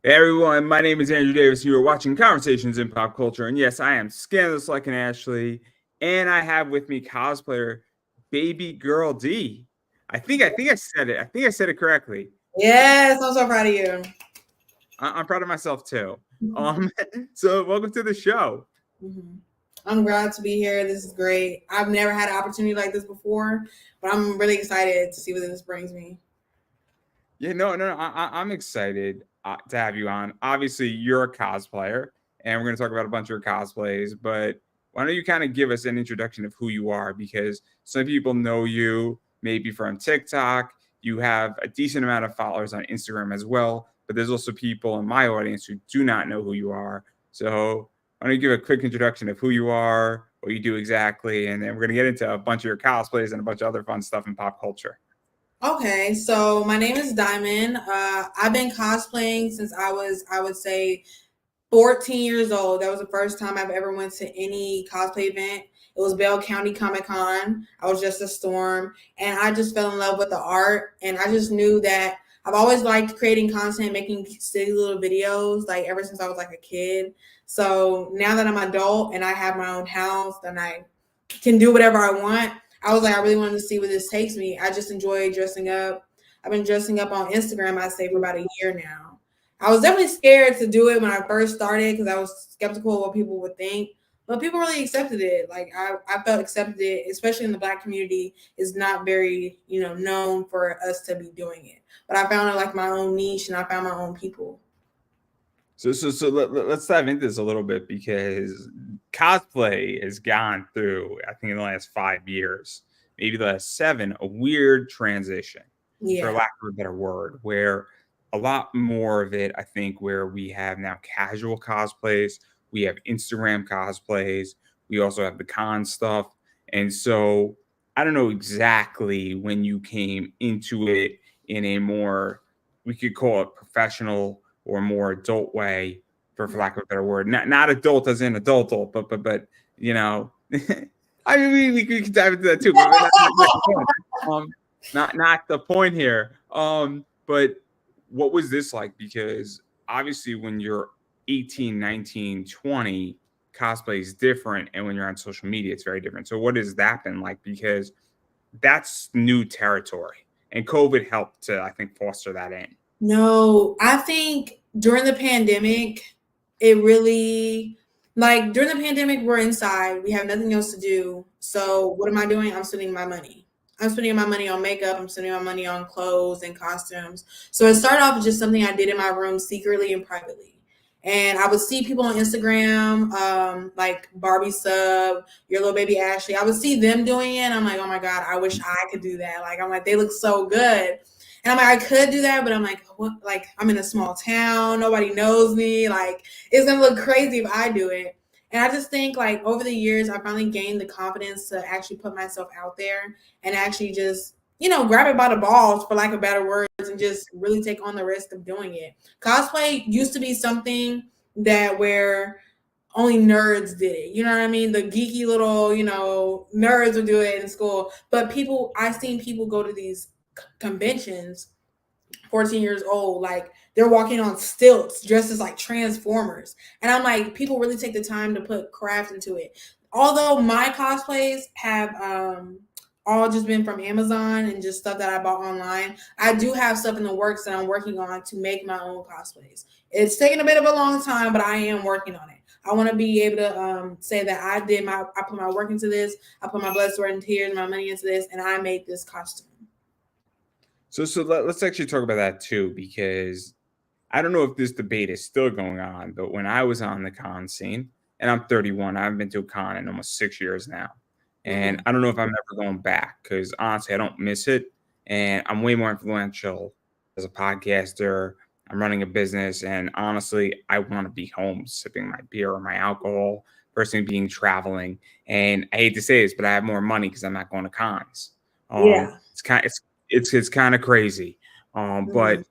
Hey everyone, my name is Andrew Davis. You are watching Conversations in Pop Culture, and yes, I am scandalous like an Ashley, and I have with me cosplayer bbyg1rldee. I think I said it. I think I said it correctly. Yes, I'm so proud of you. I'm proud of myself too. So welcome to the show. Mhm. I'm glad to be here. This is great. I've never had an opportunity like this before, but I'm really excited to see what this brings me. Yeah, no, I'm excited to have you on. Obviously, you're a cosplayer, and we're going to talk about a bunch of your cosplays. But why don't you kind of give us an introduction of who you are? Because some people know you maybe from TikTok. You have a decent amount of followers on Instagram as well. But there's also people in my audience who do not know who you are. So why don't you give a quick introduction of who you are, what you do exactly, and then we're going to get into a bunch of your cosplays and a bunch of other fun stuff in pop culture. Okay, so my name is Diamond. I've been cosplaying since I would say, 14 years old. That was the first time I've ever went to any cosplay event. It was Bell County Comic Con. I was just a storm, and I just fell in love with the art. And I just knew that I've always liked creating content, making silly little videos, like ever since I was like a kid. So now that I'm an adult and I have my own house, and I can do whatever I want, I was like, I really wanted to see where this takes me. I just enjoy dressing up. I've been dressing up on Instagram, I say, for about a year now. I was definitely scared to do it when I first started because I was skeptical of what people would think. But people really accepted it. Like I felt accepted, especially in the black community, is not very, known for us to be doing it. But I found it like my own niche and I found my own people. Let's dive into this a little bit because cosplay has gone through, I think, in the last 5 years, maybe the last seven, a weird transition, for Yeah. lack of a better word, where a lot more of it, I think, where we have now casual cosplays, we have Instagram cosplays, we also have the con stuff. And so I don't know exactly when you came into it in a more, we could call it professional or more adult way, for lack of a better word. Not adult as in adult, but you know, I mean, we could dive into that too, but not the point. Not the point here. But what was this like? Because obviously, when you're 18, 19, 20, cosplay is different, and when you're on social media, it's very different. So, what has that been like? Because that's new territory, and COVID helped to, I think, foster that in. No, I think during the pandemic, it really, like during the pandemic, we're inside, we have nothing else to do. So what am I doing? I'm spending my money. I'm spending my money on makeup. I'm spending my money on clothes and costumes. So it started off as just something I did in my room secretly and privately. And I would see people on Instagram, like Barbie Sub, your little baby Ashley. I would see them doing it. And I'm like, oh my God, I wish I could do that. Like, I'm like, they look so good. And I'm like, I could do that, but I'm like, what? Like, I'm in a small town. Nobody knows me. Like, it's gonna look crazy if I do it. And I just think, like, over the years, I finally gained the confidence to actually put myself out there and actually just, grab it by the balls, for lack of better words, and just really take on the risk of doing it. Cosplay used to be something that where only nerds did it. You know what I mean? The geeky little, nerds would do it in school. But I've seen people go to these conventions 14 years old, like they're walking on stilts dressed as like transformers, and I'm like, people really take the time to put craft into it. Although my cosplays have all just been from Amazon and just stuff that I bought online, I do have stuff in the works that I'm working on to make my own cosplays. It's taken a bit of a long time, but I am working on it. I want to be able to say that I put my work into this, I put my blood, sweat, and tears, my money into this, and I made this costume. Let's actually talk about that too, because I don't know if this debate is still going on, but when I was on the con scene, and I'm 31, I haven't been to a con in almost 6 years now. And Mhm. I don't know if I'm ever going back because honestly, I don't miss it. And I'm way more influential as a podcaster. I'm running a business. And honestly, I want to be home sipping my beer or my alcohol, personally being traveling. And I hate to say this, but I have more money because I'm not going to cons. Yeah. It's kind of crazy. But Mhm.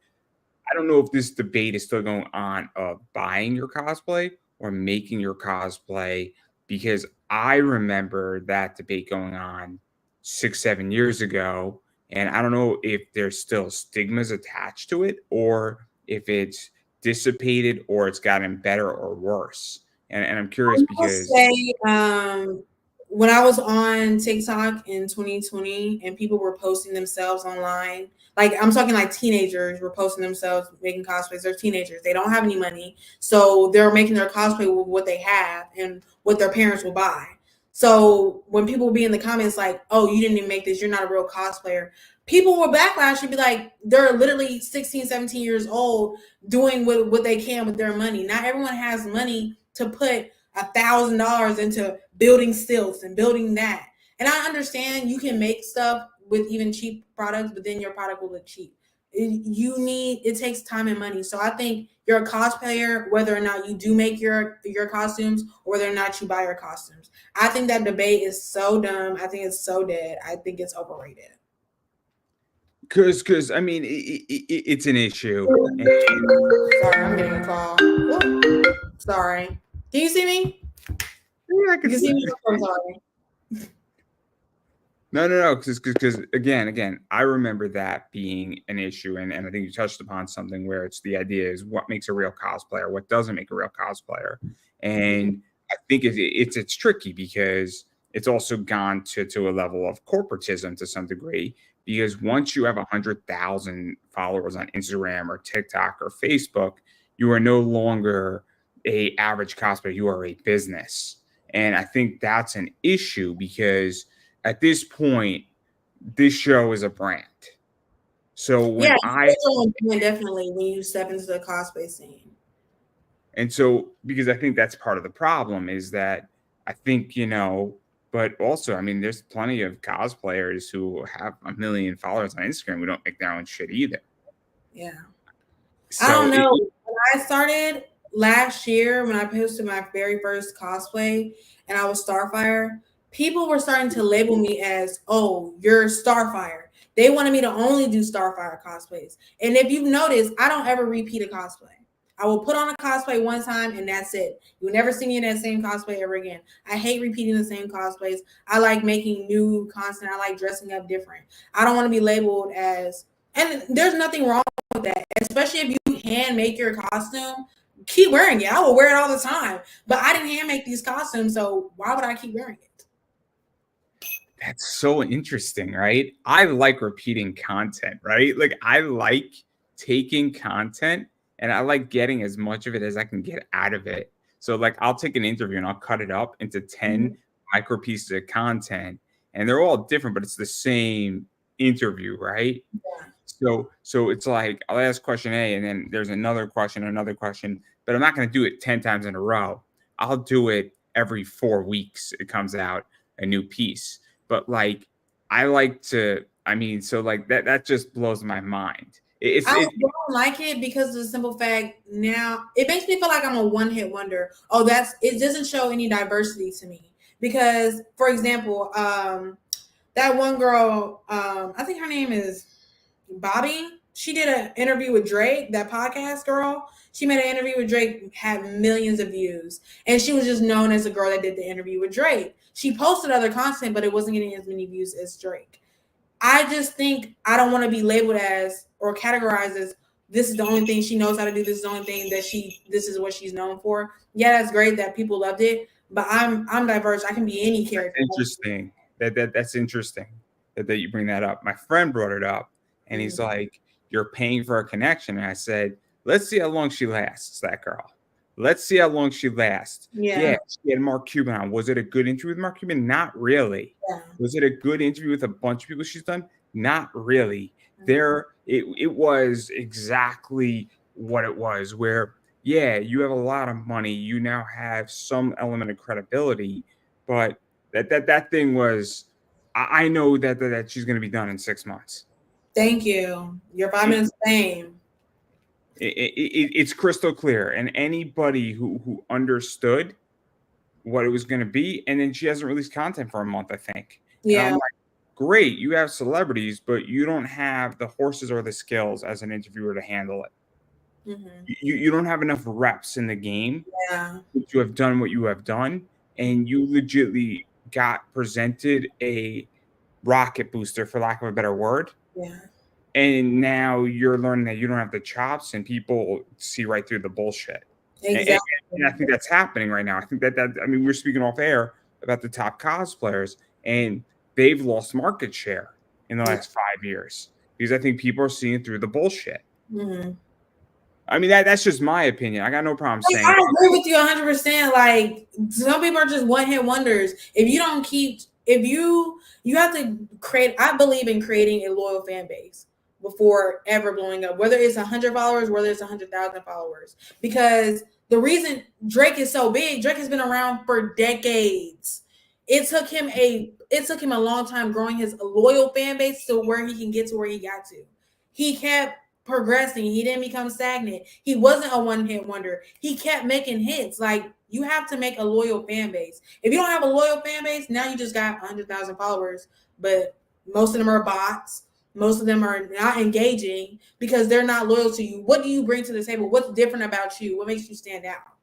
I don't know if this debate is still going on of buying your cosplay or making your cosplay, because I remember that debate going on 6, 7 years ago. And I don't know if there's still stigmas attached to it or if it's dissipated or it's gotten better or worse? And I'm I curious will because say, when I was on TikTok in 2020 and people were posting themselves online, like I'm talking like teenagers were posting themselves making cosplays. They're teenagers. They don't have any money. So they're making their cosplay with what they have and what their parents will buy. So when people will be in the comments like, oh, you didn't even make this, you're not a real cosplayer. People will backlash and be like, they're literally 16, 17 years old doing what they can with their money. Not everyone has money to put $1,000 into building stilts and building that. And I understand you can make stuff with even cheap products, but then your product will look cheap. It takes time and money. So I think you're a cosplayer, whether or not you do make your costumes or whether or not you buy your costumes. I think that debate is so dumb. I think it's so dead. I think it's overrated. because I mean it's an issue. And Sorry, I'm getting a call. Ooh, sorry. Can you see me? yeah, I You could can see. see me. I'm sorry. No, because again, I remember that being an issue, and I think you touched upon something where it's the idea is what makes a real cosplayer, what doesn't make a real cosplayer, and I think it's tricky because it's also gone to a level of corporatism to some degree. Because once you have 100,000 followers on Instagram or TikTok or Facebook, you are no longer a average cosplayer; you are a business, and I think that's an issue because at this point, this show is a brand. So Yeah, when you I put your own brand definitely when you step into the cosplay scene. and so because I think that's part of the problem is that I think, but also, I mean, there's plenty of cosplayers who have a million followers on Instagram who don't make their own shit either. Yeah. I So don't know. When I started last year, when I posted my very first cosplay and I was Starfire, people were starting to label me as, oh, you're Starfire. They wanted me to only do Starfire cosplays. And if you've noticed, I don't ever repeat a cosplay. I will put on a cosplay one time and that's it. You'll never see me in that same cosplay ever again. I hate repeating the same cosplays. I like making new content. I like dressing up different. I don't want to be labeled as, and there's nothing wrong with that, especially if you hand make your costume. Keep wearing it. I will wear it all the time. But I didn't hand make these costumes, so why would I keep wearing it? that's so interesting, right? I like repeating content, right? Like I like taking content and I like getting as much of it as I can get out of it. So like I'll take an interview and I'll cut it up into 10 micro pieces of content and they're all different, but it's the same interview, right? Yeah. So it's like I'll ask question A and then there's another question, but I'm not going to do it 10 times in a row. I'll do it every 4 weeks. It comes out a new piece. But like I like to I mean, so like that just blows my mind. It's I it don't like it because of the simple fact now it makes me feel like I'm a one hit wonder. Oh, it doesn't show any diversity to me. Because, for example, that one girl, I think her name is Bobby. She did an interview with Drake, that podcast girl. She made an interview with Drake, had millions of views. And she was just known as a girl that did the interview with Drake. She posted other content, but it wasn't getting as many views as Drake. I just think I don't want to be labeled as or categorized as this is the only thing she knows how to do. This is the only thing that this is what she's known for. Yeah, that's great that people loved it, but I'm diverse. I can be any character. interesting. That's interesting that you bring that up. My friend brought it up and he's Mhm. like, "You're paying for a connection." And I said, "Let's see how long she lasts, that girl. Let's see how long she lasts." Yeah, Yeah, she had Mark Cuban on. Was it a good interview with Mark Cuban? Not really. yeah. Was it a good interview with a bunch of people she's done? Not really. Mhm. It was exactly what it was, where yeah, you have a lot of money, you now have some element of credibility, but that thing was I know that she's gonna be done in 6 months. Thank you. You're 5 minutes fame. It's crystal clear, and anybody who understood what it was going to be, and then she hasn't released content for a month, I think. And I'm Yeah. like, great, you have celebrities, but you don't have the horses or the skills as an interviewer to handle it. Hmm. You don't have enough reps in the game Yeah. to have done what you have done, and you legitly got presented a rocket booster, for lack of a better word, Yeah. and now you're learning that you don't have the chops, and people see right through the bullshit. And I Exactly. think that's happening right now. I think that I mean, we're speaking off air about the top cosplayers, and they've lost market share in the Yeah. last 5 years because I think people are seeing through the bullshit. Mhm. I mean, that's just my opinion. I got no problem Like, saying I it. agree with you 100%. Like, some people are just one hit wonders. If you don't keep, if you have to create. I believe in creating a loyal fan base before ever blowing up. Whether it's 100 followers, whether it's 100,000 followers, because the reason Drake is so big, Drake has been around for decades. It took him a long time growing his loyal fan base to where he can get to where he got to. He kept progressing. He didn't become stagnant. He wasn't a one hit wonder. He kept making hits. Like, you have to make a loyal fan base. If you don't have a loyal fan base, now you just got 100,000 followers, but most of them are bots. Most of them are not engaging because they're not loyal to you. What do you bring to the table? What's different about you? What makes you stand out?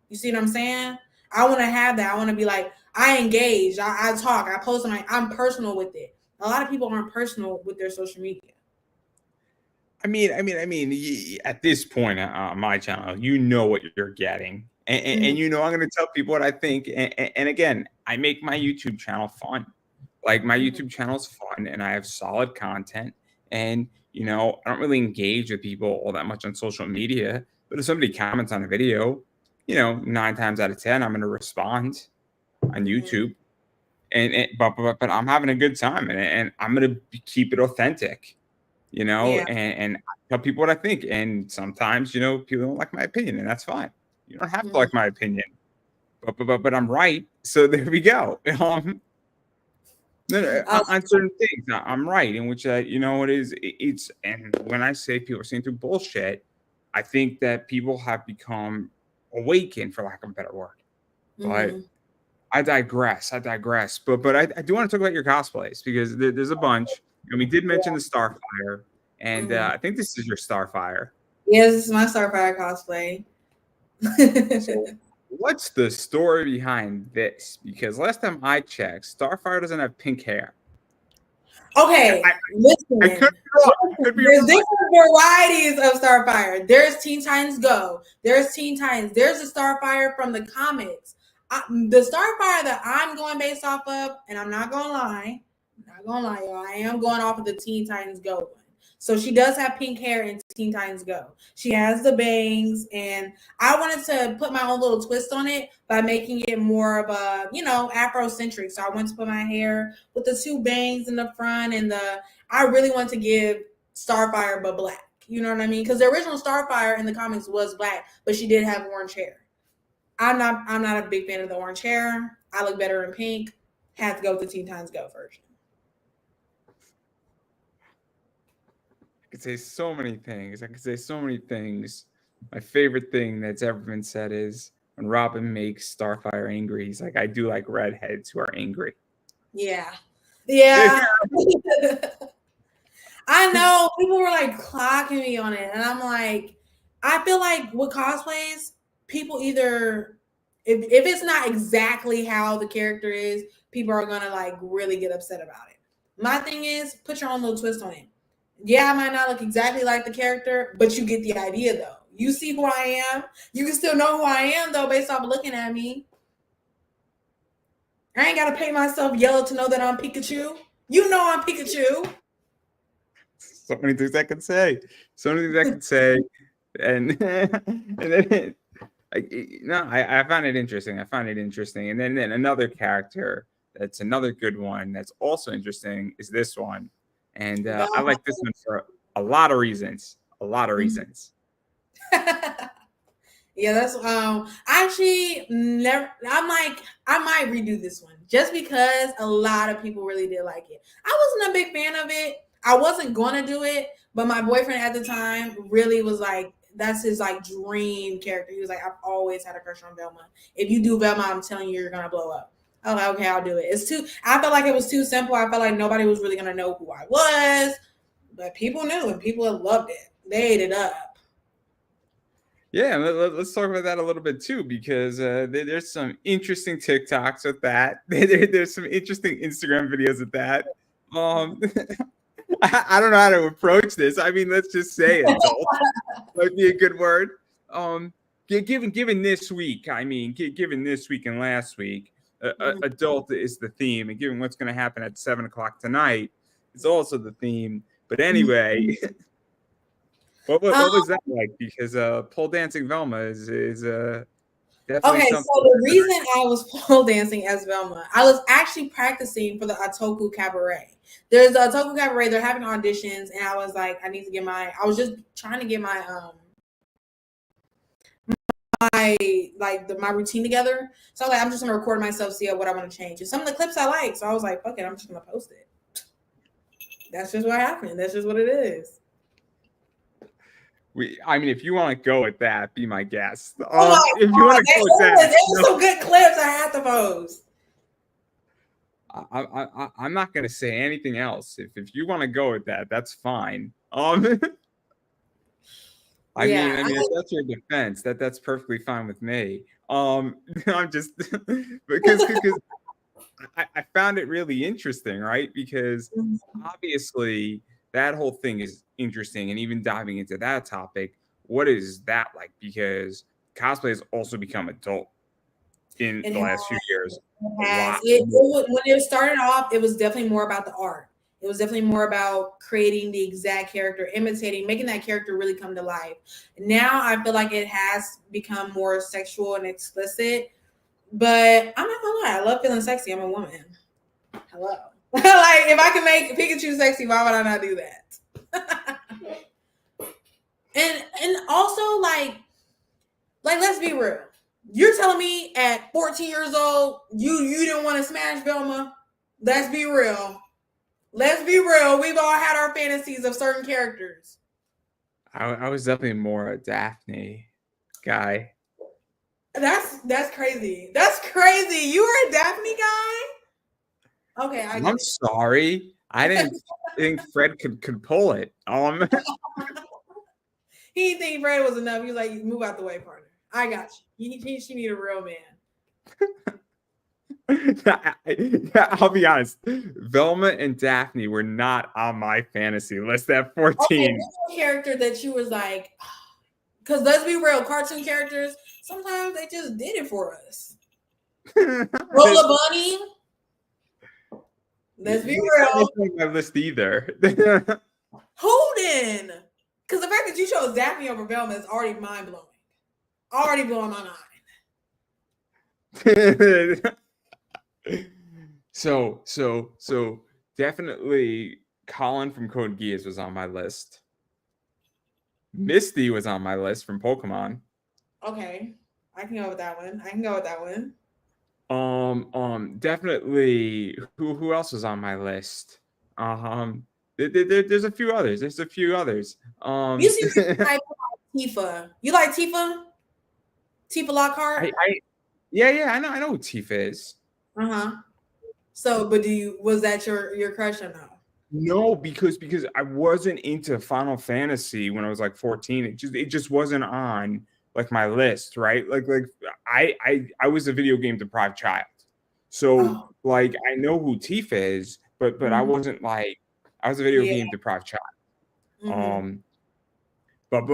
You see what I'm saying? I want to have that. I want to be like, I engage, I talk, I post, I'm personal with it. A lot of people aren't personal with their social media. At this point on my channel, you know what you're getting, and Mhm. you know I'm going to tell people what I think. And again, I make my YouTube channel fun. Like my Mhm. YouTube channel is fun, and I have solid content. And I don't really engage with people all that much on social media. But if somebody comments on a video, 9 times out of 10, I'm going to respond on Mhm. YouTube. But I'm having a good time, and I'm going to keep it authentic, Yeah. and I tell people what I think. And sometimes, people don't like my opinion, and that's fine. You don't have to Mhm. like my opinion, but I'm right. So there we go. No, no, I on certain things, I'm right. In which, it is. It's and when I say people are seeing through bullshit, I think that people have become awakened, for lack of a better word. But Mhm. I digress. I digress. But I do want to talk about your cosplays because there's a bunch, and we did mention the Starfire, and Mhm. I think this is your Starfire. Yes, this is my Starfire cosplay. So, what's the story behind this? Because last time I checked, Starfire doesn't have pink hair. Okay, I could listen. be wrong. I could be There's wrong. different varieties of Starfire. There's Teen Titans Go. There's Teen Titans. There's a Starfire from the comics. The Starfire that I'm going based off of, and I'm not gonna lie, y'all. I am going off of the Teen Titans Go one. So she does have pink hair in Teen Titans Go. She has the bangs, and I wanted to put my own little twist on it by making it more of a, Afrocentric. So I wanted to put my hair with the two bangs in the front, and I really want to give Starfire but black. You know what I mean? Because the original Starfire in the comics was black, but she did have orange hair. I'm not a big fan of the orange hair. I look better in pink. Had to go with the Teen Titans Go version. I could say so many things. I could say so many things. My favorite thing that's ever been said is when Robin makes Starfire angry. He's like, I do like redheads who are angry. Yeah. Yeah. I know people were like clocking me on it, and I'm like, I feel like with cosplays, people either if it's not exactly how the character is, people are gonna like really get upset about it. My thing is, put your own little twist on it. Yeah, I might not look exactly like the character, but you get the idea though. You see who I am. You can still know who I am though, based off of looking at me. I ain't gotta paint myself yellow to know that I'm Pikachu. You know I'm Pikachu. So many things I could say. So many things I could say. And and then no, I find it interesting. I find it interesting. And then another character that's another good one that's also interesting is this one. And I like this one for a lot of reasons. A lot of reasons. Yeah, that's I actually never I'm like I might redo this one just because a lot of people really did like it. I wasn't a big fan of it. I wasn't gonna do it, but my boyfriend at the time really was like that's his like dream character. He was like, I've always had a crush on Velma. If you do Velma, I'm telling you, you're gonna blow up. I was like, okay, I'll do it. I felt like it was too simple. I felt like nobody was really gonna know who I was, but people knew and people loved it. They ate it up. Yeah, let's talk about that a little bit too, because there's some interesting TikToks with that. There's some interesting Instagram videos with that. Um, I don't know how to approach this. I mean, let's just say adult might be a good word. Given this week, I mean, given this week and last week, adult is the theme, and given what's going to happen at 7 o'clock tonight, it's also the theme. But anyway, what was that like? Because pole dancing Velma is definitely Okay, something. so the reason I was pole dancing as Velma, I was actually practicing for the Otaku Cabaret. There's the Otaku Cabaret, they're having auditions, and I was like, I need to get I was just trying to get my my routine together. So I was like, I'm just gonna record myself, see what I want to change. And some of the clips I like, so I was like, fuck it, I'm just gonna post it. That's just what happened. That's just what it is. I mean, if you want to go with that, be my guest. Oh if you want to go with that, there were some good clips I had to post. I'm not going to say anything else. If you want to go with that, that's fine. I mean, if that's your defense, that's perfectly fine with me. I'm just because I found it really interesting, right? Because obviously that whole thing is interesting, and even diving into that topic, what is that like? Because cosplay has also become adult in the last few years. When it started off, it was definitely more about the art. It was definitely more about creating the exact character, imitating, making that character really come to life. Now I feel like it has become more sexual and explicit. But I'm not gonna lie, I love feeling sexy. I'm a woman. Hello. Like if I can make Pikachu sexy, why would I not do that? and also like let's be real. You're telling me at 14 years old, you didn't want to smash Velma? Let's be real. Let's be real. We've all had our fantasies of certain characters. I was definitely more a Daphne guy. That's crazy. That's crazy. You were a Daphne guy? Okay, I'm sorry. I didn't think Fred could pull it. He didn't think Fred was enough. He was like, move out the way, partner. I got you. She need a real man. I'll be honest. Velma and Daphne were not on my fantasy list at 14. Okay, character that you was like, because let's be real, cartoon characters, sometimes they just did it for us. Rolla Bunny. Let's be real. Not my list either. Who then? Because the fact that you chose Daphne over Velma is already mind blowing. Already blowing my mind. So definitely Colin from Code Geass was on my list. Misty was on my list from Pokemon. Okay. I can go with that one. Definitely who else was on my list? There's a few others. You seem like Tifa. You like Tifa? Tifa Lockhart? Yeah, I know who Tifa is. So, but was that your crush or no? No, because I wasn't into Final Fantasy when I was like 14. It just wasn't on like my list, right? Like I was a video game deprived child. So like I know who Tifa is, but I wasn't like I was a video game deprived child. But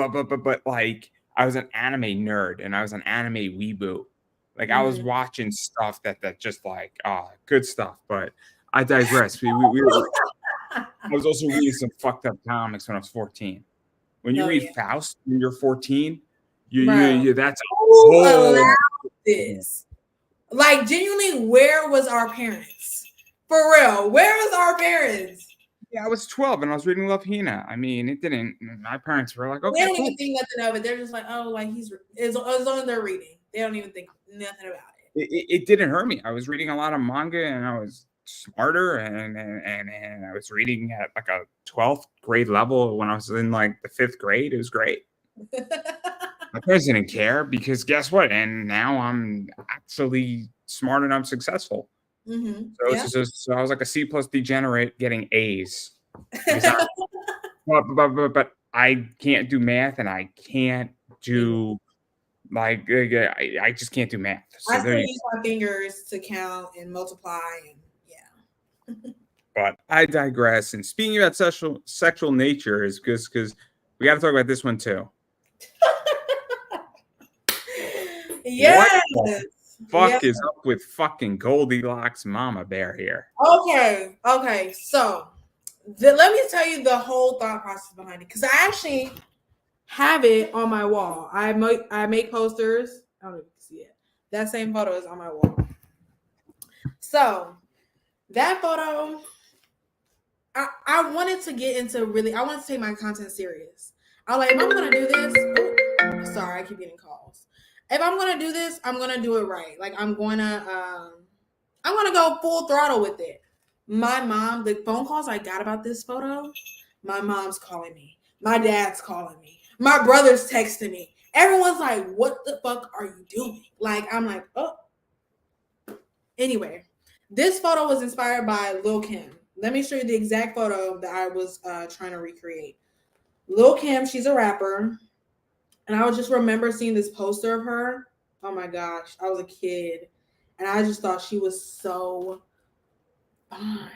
like I was an anime nerd and I was an anime weeboo. Like I was watching stuff that just like good stuff, but I digress. I was also reading some fucked up comics when I was 14. When you read Faust when you're 14, you that's this. Like genuinely, where was our parents? For real, where was our parents? Yeah, I was 12 and I was reading Love Hina. I mean, it didn't. My parents were like, okay, they don't even think nothing of it. They're just like, oh, like as long as they're reading, they don't even think nothing about it. It didn't hurt me. I was reading a lot of manga and I was smarter and I was reading at like a 12th grade level when I was in like the 5th grade. It was great. My parents didn't care because guess what? And now I'm actually smart and I'm successful. So I was like a C+ degenerate getting A's. But I can't do math and I can't do like I just can't do math. So I still use my fingers to count and multiply and But I digress. And speaking about sexual nature is because we got to talk about this one too. What Yes. the Yes. fuck is up with fucking Goldilocks Mama Bear here? Okay. Okay. So let me tell you the whole thought process behind it. Because I actually have it on my wall. I make posters. I don't know if you can see it. That same photo is on my wall. So that photo, I wanted to get into really, I wanted to take my content serious. I was like, if I'm gonna do this, sorry, I keep getting calls. If I'm gonna do this, I'm gonna do it right. Like I'm gonna go full throttle with it. My mom, the phone calls I got about this photo, my mom's calling me, my dad's calling me, my brother's texting me. Everyone's like, what the fuck are you doing? Like, I'm like, oh. Anyway, this photo was inspired by Lil Kim. Let me show you the exact photo that I was trying to recreate. Lil Kim, she's a rapper. And I would just remember seeing this poster of her. Oh my gosh, I was a kid. And I just thought she was so fine.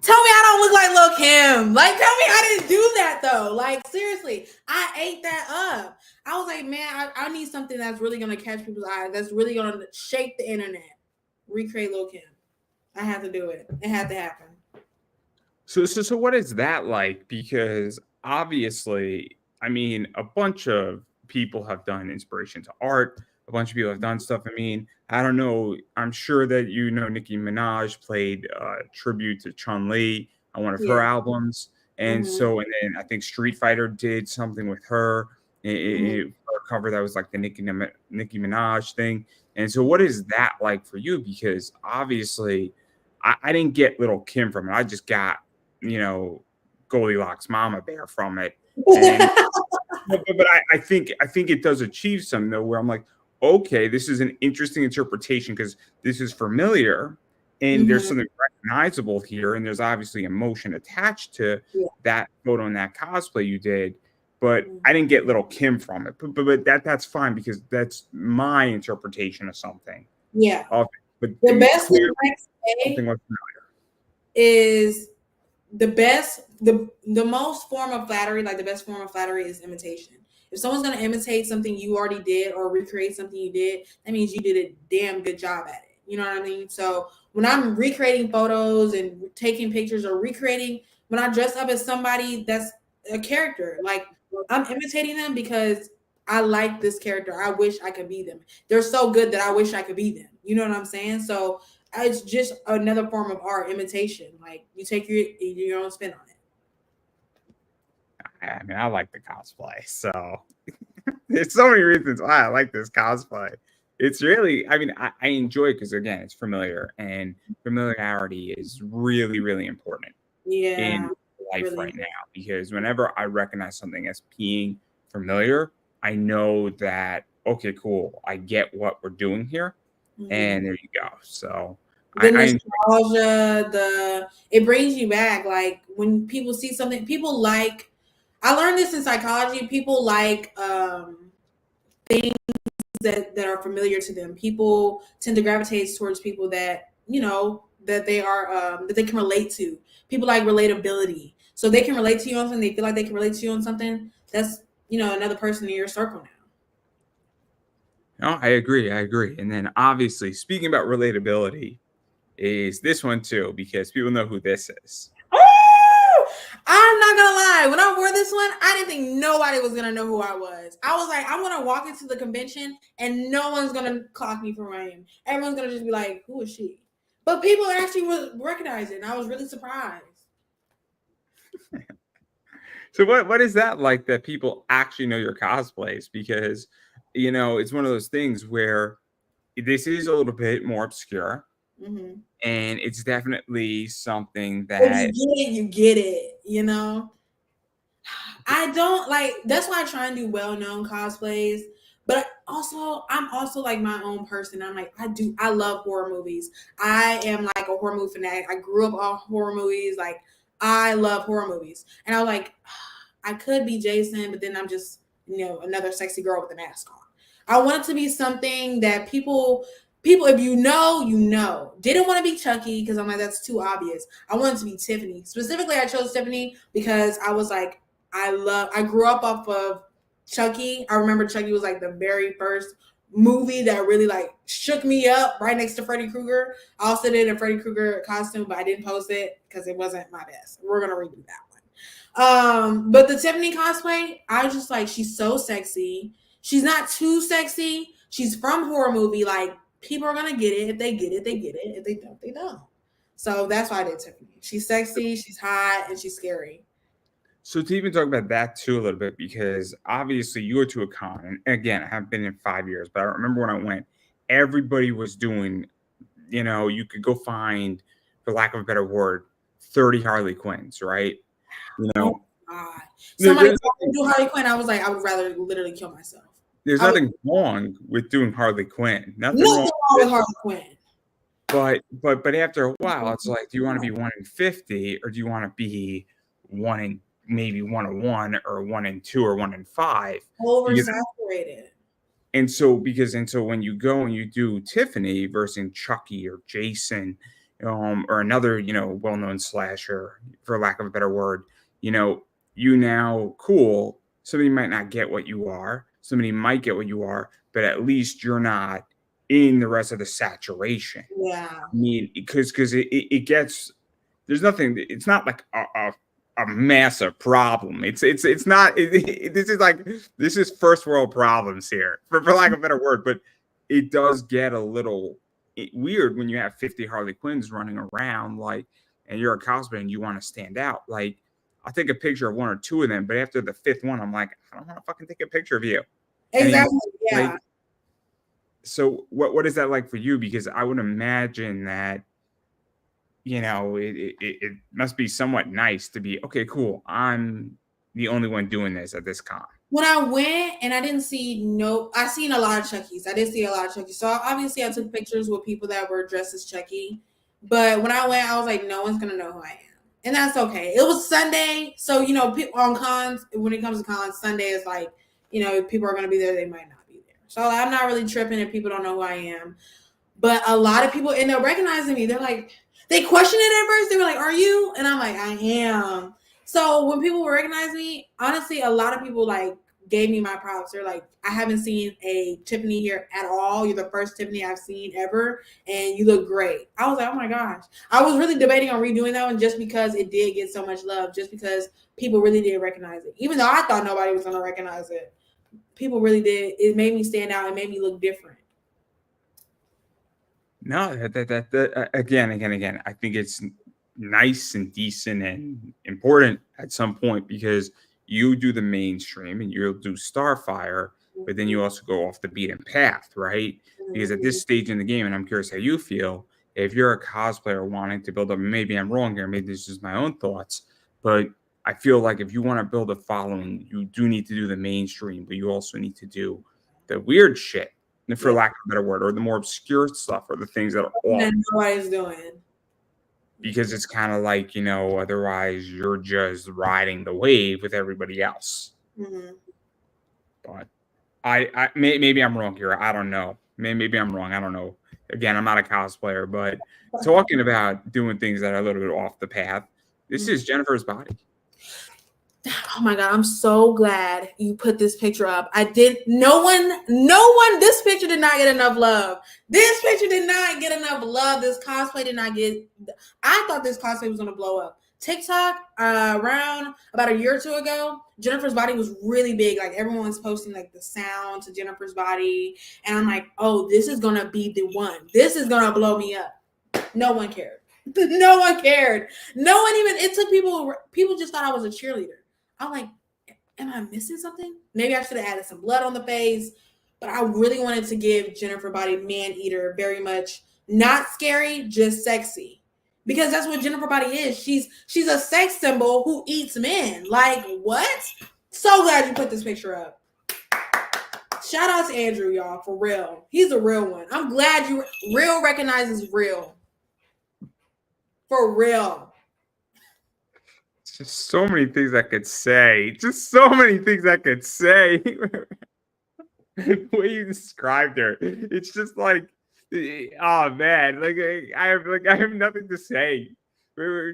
Tell me I don't look like Lil Kim. Like, tell me I didn't do that though. Like, seriously, I ate that up. I was like, man, I need something that's really gonna catch people's eyes. That's really gonna shake the internet. Recreate Lil Kim. I had to do it. It had to happen. So what is that like? Because obviously, I mean, a bunch of people have done inspiration to art. A bunch of people have done stuff. I mean, I don't know. I'm sure that you know Nicki Minaj played tribute to Chun Li on one of her Yeah. albums, and Mm-hmm. so and then I think Street Fighter did something with her. Mm-hmm. For a cover that was like the Nicki Minaj thing. And so, what is that like for you? Because obviously, I didn't get Little Kim from it. I just got you know, Goldilocks Mama Bear from it. And but I think it does achieve some though, where I'm like, okay, this is an interesting interpretation because this is familiar and there's Mm-hmm. something recognizable here, and there's obviously emotion attached to Yeah. that photo and that cosplay you did. But Mm-hmm. I didn't get little Kim from it. But that's fine because that's my interpretation of something. Yeah. Of but The it best thing clearly I can something say was is the most form of flattery, like the best form of flattery is imitation. If someone's gonna imitate something you already did or recreate something you did, that means you did a damn good job at it. You know what I mean? So when I'm recreating photos and taking pictures or recreating when I dress up as somebody that's a character, like I'm imitating them because I like this character. I wish I could be them. They're so good that I wish I could be them. You know what I'm saying? So it's just another form of art imitation. Like you take your own spin on it. I mean, I like the cosplay, so there's so many reasons why I like this cosplay. It's really, I mean, I enjoy it because again, it's familiar, and familiarity is really, really important in Yeah, life really. right now. Because whenever I recognize something as being familiar, I know that okay, cool, I get what we're doing here, Mhm. and there you go. So The I enjoy. nostalgia, it brings you back. Like when people see something, people like. I learned this in psychology. People like things that are familiar to them. People tend to gravitate towards people that that they are that they can relate to. People like relatability, so they can relate to you on something. They feel like they can relate to you on something. That's another person in your circle now. No, I agree. I agree. And then obviously, speaking about relatability, is this one too because people know who this is. Oh, I'm not gonna lie. When I wore this one, I didn't think nobody was gonna know who I was. I was like, I'm gonna walk into the convention and no one's gonna clock me for who I am. Everyone's gonna just be like, "Who is she?" But people actually recognize it, and I was really surprised. So what is that like that people actually know your cosplays? Because it's one of those things where this is a little bit more obscure, Mm-hmm. and it's definitely something If you that get it, you get it. I don't like. That's why I try and do well-known cosplays. But also, I'm also like my own person. I'm like, I love horror movies. I am like a horror movie fanatic. I grew up on horror movies. Like, I love horror movies. And I was like, I could be Jason, but then I'm just, another sexy girl with a mask on. I want it to be something that people People, if you know, you know. Didn't want to be Chucky because I'm like, that's too obvious. I wanted to be Tiffany. Specifically, I chose Tiffany because I was like, I grew up off of Chucky. I remember Chucky was like the very first movie that really like shook me up right next to Freddy Krueger. I also did a Freddy Krueger costume, but I didn't post it because it wasn't my best. We're gonna redo that one. But the Tiffany cosplay, I just like, she's so sexy. She's not too sexy. She's from horror movie. Like, people are gonna get it. If they get it, they get it. If they don't, they don't. So that's why I did Tiffany. She's sexy, she's hot, and she's scary. So to even talk about that too a little bit, because obviously you go to a con, and again, I haven't been in 5 years, but I remember when I went, everybody was doing, you could go find, for lack of a better word, 30 Harley Quinns, right? You Oh know, my god. there- Somebody there's told me to nothing, do Harley Quinn. I was like, I would rather literally kill myself. there's I was nothing wrong with doing Harley Quinn. Nothing wrong nothing wrong with with it. Harley Quinn. But after a while, it's like, do you want to be 1 in 50, or do you want to be one in maybe 1 in 1, or 1 in 2, or 1 in 5? Because Oversaturated. and so when you go and you do Tiffany versus Chucky or Jason, or another, well-known slasher, for lack of a better word, you now cool. Somebody might not get what you are. Somebody might get what you are, but at least you're not in the rest of the saturation. Yeah. I mean, because it gets, there's nothing. It's not like a massive problem. It's not. This is first world problems here, for lack of a better word. But it does get a little weird when you have 50 Harley Quinns running around, like, and you're a cosplayer and you want to stand out. Like, I'll take a picture of one or two of them, but after the fifth one, I'm like, I don't want to fucking take a picture of you anymore. Exactly. Yeah. Like, so what is that like for you? Because I would imagine that, it must be somewhat nice to be, okay, cool, I'm the only one doing this at this con. When I went and I didn't see I seen a lot of Chuckies. I did see a lot of Chuckies. So obviously I took pictures with people that were dressed as Chucky. But when I went, I was like, no one's gonna know who I am. And that's okay. It was Sunday. So, people on cons, when it comes to cons, Sunday is like, people are gonna be there, they might not be there. So I'm not really tripping if people don't know who I am. But a lot of people end up recognizing me. They're like, they questioned it at first. They were like, are you? And I'm like, I am. So when people recognize me, honestly, a lot of people like gave me my props. They're like, I haven't seen a Tiffany here at all. You're the first Tiffany I've seen ever, and you look great. I was like, oh my gosh. I was really debating on redoing that one just because it did get so much love, just because people really did recognize it. Even though I thought nobody was going to recognize it, people really did. It made me stand out. It made me look different. No, that again, I think it's nice and decent and important at some point, because you do the mainstream and you'll do Starfire, but then you also go off the beaten path, right? Because at this stage in the game, and I'm curious how you feel, if you're a cosplayer wanting to build up, maybe I'm wrong here, maybe this is my own thoughts, but I feel like if you want to build a following, you do need to do the mainstream, but you also need to do the weird shit, for Yeah. lack of a better word, or the more obscure stuff, or the things that are off. That nobody's doing. Because it's kind of like, otherwise you're just riding the wave with everybody else. Mm-hmm. But maybe I'm wrong here. I don't know. Maybe I'm wrong. I don't know. Again, I'm not a cosplayer, but talking about doing things that are a little bit off the path, this is Jennifer's body. Oh my god, I'm so glad you put this picture up. No one, this picture did not get enough love. This picture did not get enough love. This cosplay did not get, I thought this cosplay was gonna blow up. TikTok, around about a year or two ago, Jennifer's body was really big. Like, everyone was posting like the sound to Jennifer's body. And I'm like, oh, this is gonna be the one. This is gonna blow me up. No one cared. No one cared. No one even, it took people just thought I was a cheerleader. I'm like, am I missing something? Maybe I should have added some blood on the face, but I really wanted to give Jennifer Body Man Eater very much not scary, just sexy. Because that's what Jennifer Body is. She's a sex symbol who eats men. Like, what? So glad you put this picture up. Shout out to Andrew, y'all, for real. He's a real one. I'm glad real recognizes real. For real. Just so many things I could say. Just so many things I could say. The way you described her, it's just like, Oh man, I have nothing to say.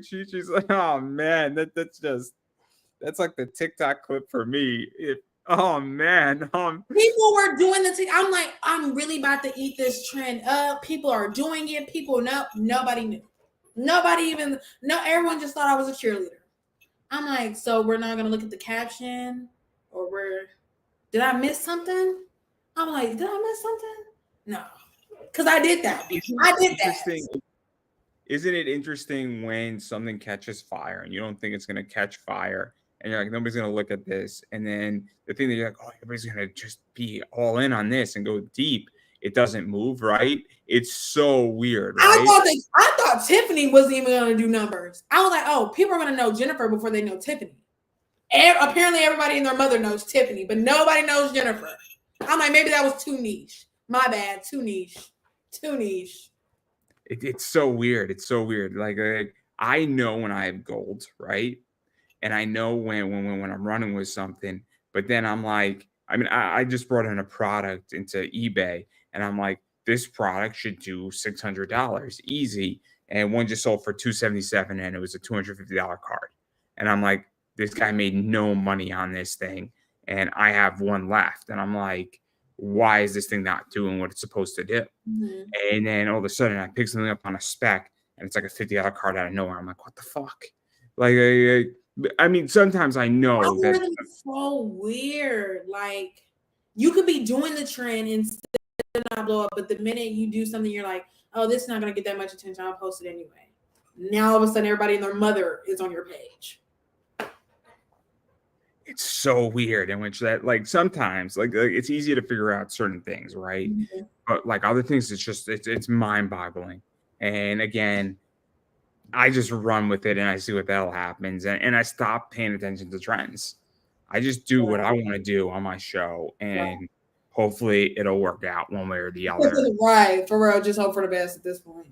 She's like, oh man, that's like the TikTok clip for me. Oh man, People were doing the thing. I'm like, I'm really about to eat this trend up. People are doing it. People know. Nobody knew. Nobody even. No, everyone just thought I was a cheerleader. I'm like, so we're not gonna look at the caption, or we're. Did I miss something? I'm like, did I miss something? No, because I did that. isn't I it did that. interesting? Isn't it interesting when something catches fire and you don't think it's gonna catch fire, and you're like, nobody's gonna look at this, and then the thing that you're like, oh, everybody's gonna just be all in on this and go deep. It doesn't move, right? It's so weird, right? I thought Tiffany wasn't even gonna do numbers. I was like, oh, people are gonna know Jennifer before they know Tiffany. Apparently, everybody and their mother knows Tiffany, but nobody knows Jennifer. I'm like, maybe that was too niche. My bad, too niche, too niche. It's so weird. It's so weird. Like I know when I have gold, right? And I know when I'm running with something, but then I'm like, I mean, I just brought in a product into eBay, and I'm like, this product should do $600 easy, and one just sold for 277, and it was a $250 card, and I'm like, this guy made no money on this thing, and I have one left, and I'm like, why is this thing not doing what it's supposed to do? Mm-hmm. And then all of a sudden, I pick something up on a spec, and it's like a $50 card out of nowhere. I'm like, what the fuck? I mean, sometimes I know that. Algorithm is so weird. Like, you could be doing the trend and still not blow up, but the minute you do something, you're like, oh, this is not gonna get that much attention. I'll post it anyway. Now all of a sudden, everybody and their mother is on your page. It's so weird in which that, like, sometimes like it's easy to figure out certain things, right? Mm-hmm. But like other things, it's mind-boggling. And again, I just run with it and I see what the hell happens, and I stop paying attention to trends. I just do what I want to do on my show, Right. and hopefully it'll work out one way or the other. Right, for real. Just hope for the best at this point.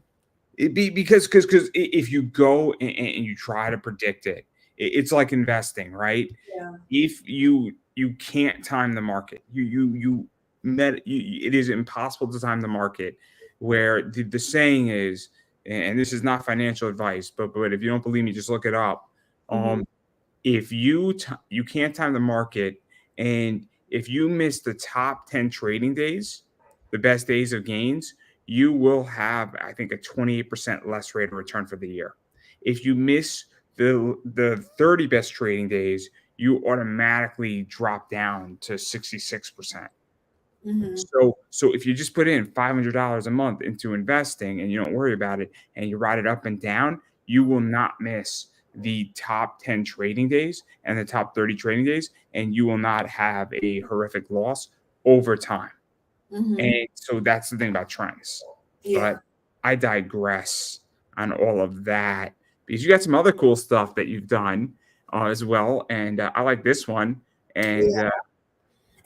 It be because if you go and you try to predict it, it's like investing, right? Yeah. If you can't time the market, it is impossible to time the market. Where the saying is, and this is not financial advice, but if you don't believe me, just look it up. Mm-hmm. If you can't time the market, and if you miss the top 10 trading days, the best days of gains, you will have, I think, a 28% less rate of return for the year. If you miss the 30 best trading days, you automatically drop down to 66%. Mm-hmm. So if you just put in $500 a month into investing and you don't worry about it and you ride it up and down, you will not miss the top 10 trading days and the top 30 trading days, and you will not have a horrific loss over time. Mm-hmm. And so that's the thing about trends. Yeah. But I digress on all of that because you got some other cool stuff that you've done as well. And I like this one. And Yeah.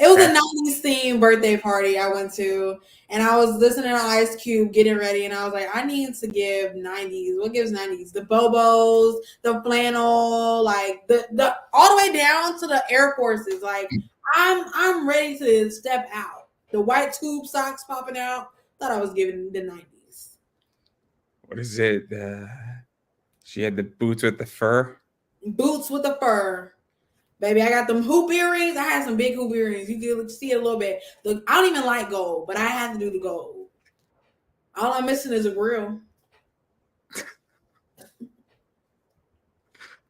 It was a that's 90s themed birthday party I went to, and I was listening to Ice Cube getting ready, and I was like, I need to give 90s. What gives 90s? The Bobos, the flannel, like the all the way down to the Air Forces. Like, I'm ready to step out. The white tube socks popping out. Thought I was giving the 90s. what is it? She had the boots with the fur. Boots with the fur. Baby, I got them hoop earrings. I had some big hoop earrings. You can see it a little bit. Look, I don't even like gold, but I had to do the gold. All I'm missing is a grill.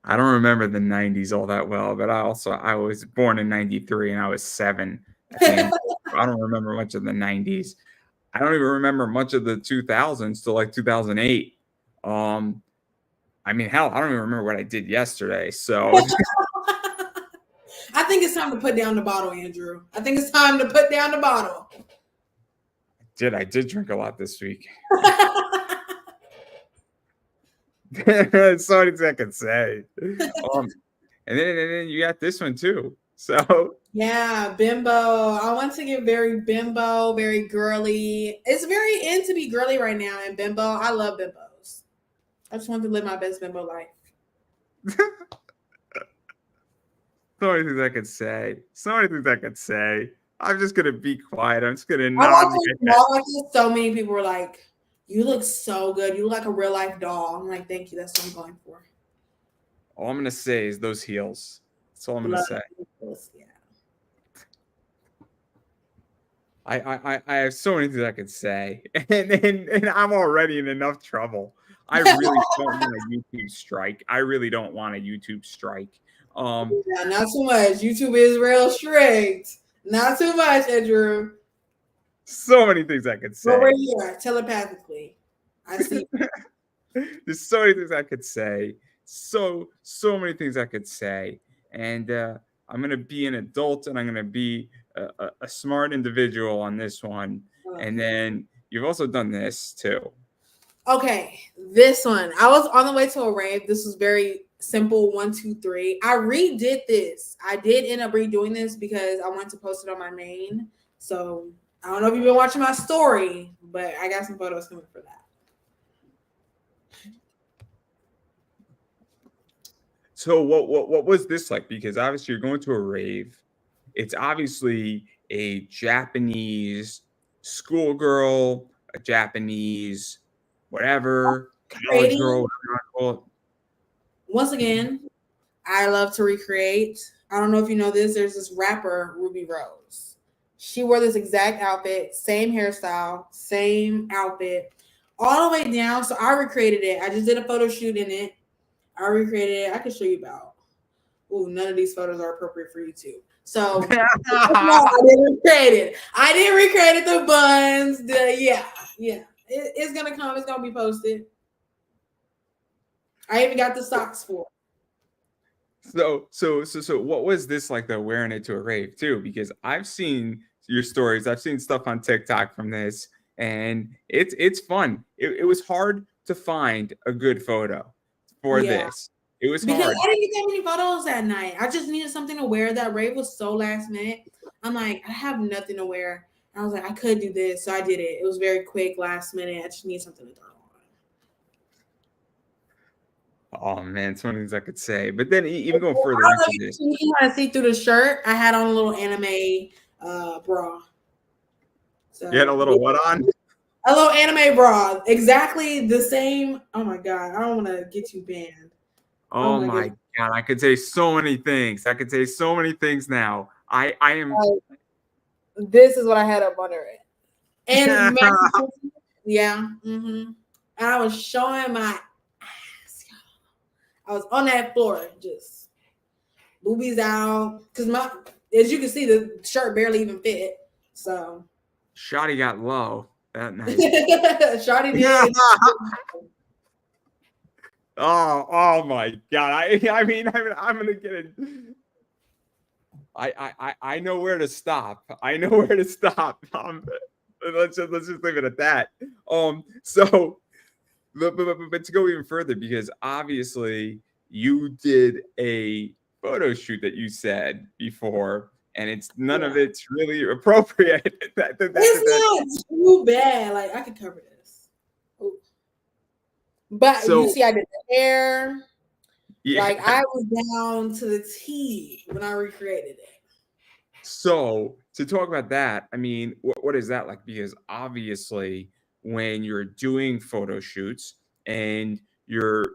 I don't remember the 90s all that well, but I was born in 93 and I was 7 at the end. I don't remember much of the 90s. I don't even remember much of the 2000s till like 2008. Um, I mean, hell, I don't even remember what I did yesterday. So I think it's time to put down the bottle, Andrew. I think it's time to put down the bottle. I did drink a lot this week. That's so many things I could say. And then you got this one too. So Yeah, bimbo. I want to get very bimbo, very girly. It's very in to be girly right now, and bimbo. I love bimbos. I just want to live my best bimbo life. so many things I could say. So many things I could say. I'm just gonna be quiet. I'm just gonna I nod walked my in the head. mall like this. So many people were like, "You look so good. You look like a real life doll." I'm like, "Thank you. That's what I'm going for." All I'm gonna say is those heels. That's all I'm gonna Love say. this. Yeah. I have so many things I could say, and I'm already in enough trouble. I really don't want a YouTube strike. I really don't want a YouTube strike. Yeah, not too much. YouTube is real strict. Not too much, Andrew. So many things I could But we're say. here telepathically. I see. There's so many things I could say. So many things I could say, and I'm gonna be an adult, and I'm gonna be a smart individual on this one. And then you've also done this too. Okay, this one. I was on the way to a rave. This was very simple. 1, 2, 3. I redid this. I did end up redoing this because I wanted to post it on my main. So I don't know if you've been watching my story, but I got some photos coming for that. So what was this like? Because obviously you're going to a rave. It's obviously a Japanese schoolgirl, a Japanese whatever, college girl, Creating, whatever you want to call it. once again, I love to recreate. I don't know if you know this. There's this rapper, Ruby Rose. She wore this exact outfit, same hairstyle, same outfit, all the way down. So I recreated it. I just did a photo shoot in it. I recreated it. I can show you about. Oh, none of these photos are appropriate for YouTube. So no, I didn't recreate it. I didn't recreate it. The buns. Yeah. It's gonna come. It's gonna be posted. I even got the socks for it. So what was this like though, wearing it to a rave too? Because I've seen your stories, I've seen stuff on TikTok from this, and it's fun. It was hard to find a good photo for Yeah. this. It was Because hard. I didn't get that many photos that night. I just needed something to wear. That rave was so last minute. I'm like, I have nothing to wear. And I was like, I could do this. So I did it. It was very quick, last minute. I just need something to throw on. Oh man, so many things I could say. But then even going I further don't know into if this, you can see through the shirt. I had on a little anime bra. you had a So little what on? a little anime bra. Exactly the same. Oh my god. I don't want to get you banned. I don't Oh want to get my god, I could say so many things. I could say so many things now. I am this is what I had up under it. And yeah. And I was showing my ass. I was on that floor, just boobies out. Cause as you can see, the shirt barely even fit. So Shotty got low that night. Shawty did. Oh my god! I'm gonna get it. I know where to stop. I know where to stop. Let's just leave it at that. So but to go even further, because obviously you did a photo shoot that you said before, and it's none of Yeah. it's really appropriate. It's not too bad. Like I could cover this. Ooh. But you So see, I did the hair. yeah. Like I was down to the T when I recreated it. So to talk about that, I mean, what is that like? Because obviously, when you're doing photo shoots and you're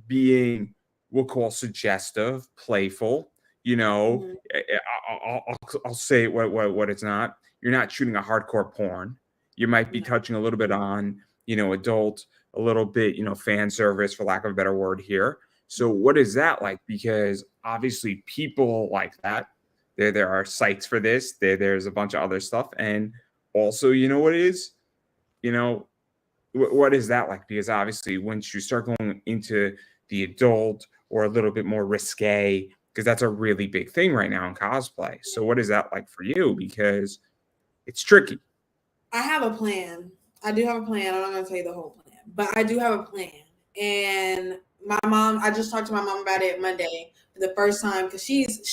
being, we'll call suggestive, playful, you know, Mhm. I'll say what it's not. You're not shooting a hardcore porn. You might be No. touching a little bit on, adult, a little bit, fan service, for lack of a better word here. So what is that like? Because obviously people like that. There are sites for this. There's a bunch of other stuff, and also, you know what it is, you know, what is that like? Because obviously, once you start going into the adult or a little bit more risque, because that's a really big thing right now in cosplay. So, what is that like for you? Because it's tricky. I have a plan. I do have a plan. I'm not gonna tell you the whole plan, but I do have a plan. And my mom, I just talked to my mom about it Monday for the first time because she's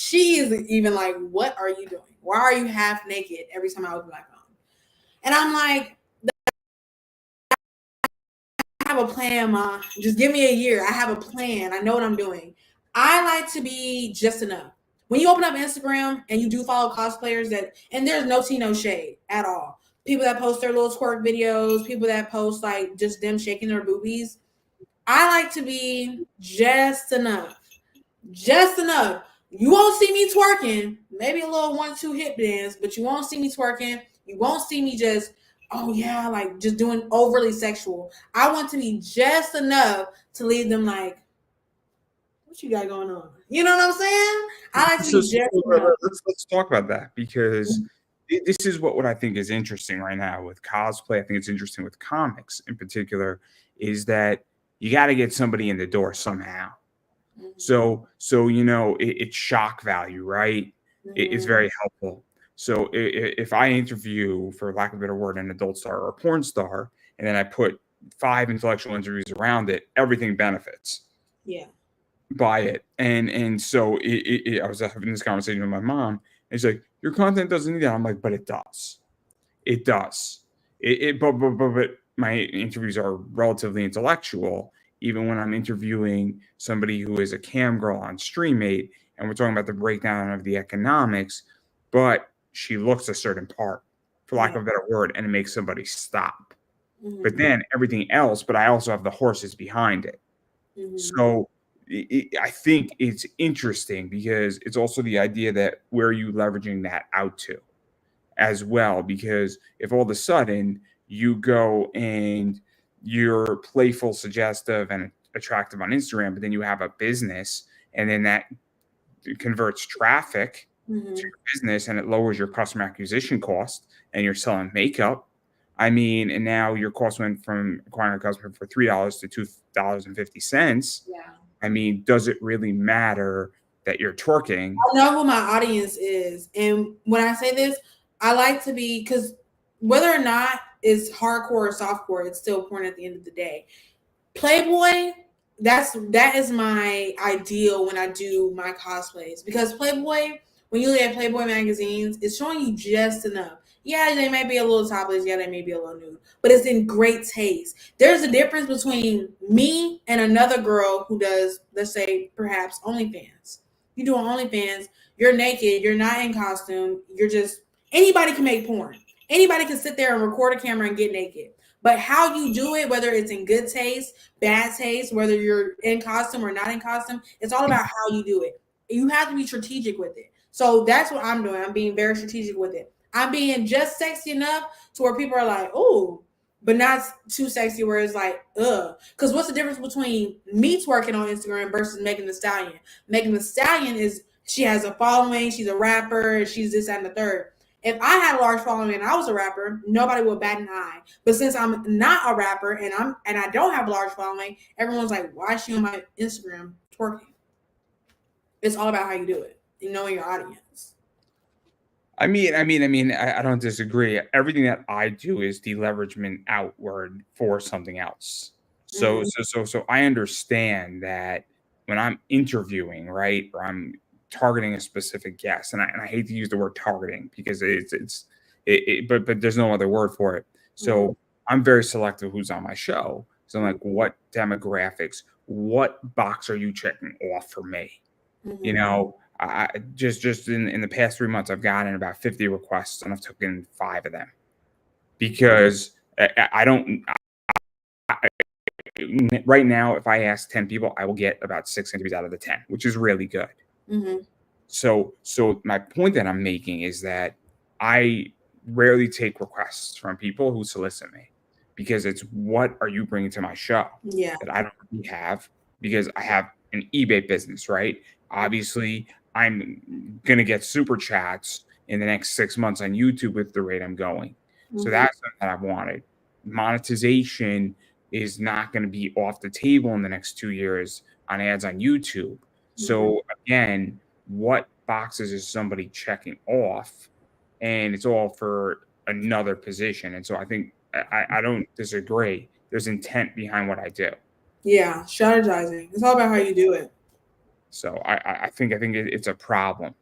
even like, "What are you doing? Why are you half naked every time I open my phone?" And I'm like, "I have a plan, Ma. Just give me a year. I have a plan. I know what I'm doing. I like to be just enough. when you open up Instagram and you do follow cosplayers and there's no tea, no shade at all. People that post their little twerk videos, people that post like just them shaking their boobies. I like to be just enough. Just enough. You won't see me twerking, maybe a little 1-2 hip dance, but you won't see me twerking. You won't see me just, oh yeah, like just doing overly sexual. I want to be just enough to leave them like, what you got going on? You know what I'm saying? I like to So, be so, just so enough. let's talk about that because this is what I think is interesting right now with cosplay. I think it's interesting with comics in particular is that you got to get somebody in the door somehow. So it's shock value, right? It's Mhm. very helpful. So if I interview, for lack of a better word, an adult star or a porn star, and then I put 5 intellectual interviews around it, everything benefits Yeah. by it. And so I was having this conversation with my mom, and she's like, "Your content doesn't need that." I'm like, "But it does. It does. But my interviews are relatively intellectual, even when I'm interviewing somebody who is a cam girl on StreamMate, and we're talking about the breakdown of the economics, but she looks a certain part, for lack Yeah. of a better word, and it makes somebody stop. But Mhm. then everything else, but I also have the horses behind it. Mhm. So I think it's interesting because it's also the idea that where are you leveraging that out to as well? Because if all of a sudden you go and you're playful, suggestive, and attractive on Instagram, but then you have a business and then that converts traffic to Mhm. your business and it lowers your customer acquisition cost and you're selling makeup. I mean, and now your cost went from acquiring a customer for $3 to $2.50. Yeah. I mean, does it really matter that you're twerking? I know who my audience is. And when I say this, I like to be, because whether or not it's hardcore or softcore, it's still porn at the end of the day. Playboy, that is my ideal when I do my cosplays, because Playboy, when you look at Playboy magazines, it's showing you just enough. Yeah, they may be a little topless. Yeah, they may be a little nude, but it's in great taste. There's a difference between me and another girl who does, let's say, perhaps OnlyFans. You do OnlyFans, you're naked, you're not in costume, you're just, anybody can make porn. Anybody can sit there and record a camera and get naked. But how you do it, whether it's in good taste, bad taste, whether you're in costume or not in costume, it's all about how you do it. You have to be strategic with it. So that's what I'm doing. I'm being very strategic with it. I'm being just sexy enough to where people are like, oh, but not too sexy where it's like, ugh. Because what's the difference between me twerking on Instagram versus Megan Thee Stallion? Megan Thee Stallion is, she has a following, she's a rapper, she's this and the third. If I had a large following and I was a rapper, nobody would bat an eye. But since I'm not a rapper and I don't have a large following, everyone's like, why is she on my Instagram twerking? It's all about how you do it and knowing your audience. I don't disagree. Everything that I do is deleveragement outward for something else. So, Mhm. so I understand that when I'm interviewing, right, or I'm targeting a specific guest, and I hate to use the word targeting because but there's no other word for it. Mhm. So I'm very selective who's on my show. So I'm like, what demographics, what box are you checking off for me? You Mhm. know, I just in the past 3 months, I've gotten about 50 requests, and I've taken 5 of them because I don't right now, if I ask 10 people, I will get about 6 interviews out of the 10, which is really good. Mhm. So my point that I'm making is that I rarely take requests from people who solicit me because it's what are you bringing to my show Yeah. that I don't really have because I have an eBay business, right? Obviously, I'm gonna get super chats in the next 6 months on YouTube with the rate I'm going. So Mhm. that's something that I've wanted. Monetization is not going to be off the table in the next 2 years on ads on YouTube. Mhm. So again, what boxes is somebody checking off? And it's all for another position. And so I think I don't disagree. There's intent behind what I do. Yeah. Strategizing. It's all about how you do it. So I think it's a problem.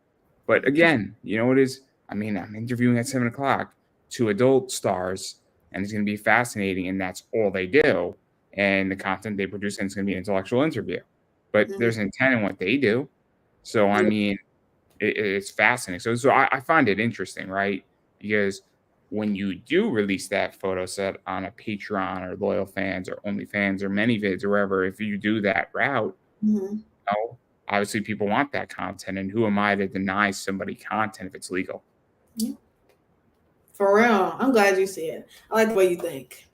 But again, you know what is? I mean, I'm interviewing at 7 o'clock 2 adult stars, and it's going to be fascinating, and that's all they do. And the content they produce, and it's going to be an intellectual interview. But Mhm. there's intent in what they do. So I Yeah. mean, it's fascinating. So I find it interesting, right? Because when you do release that photo set on a Patreon or Loyal Fans or OnlyFans or ManyVids or wherever, if you do that route, Mhm. know, obviously people want that content, and who am I to deny somebody content if it's legal? Yeah. For real. I'm glad you see it. I like the way you think.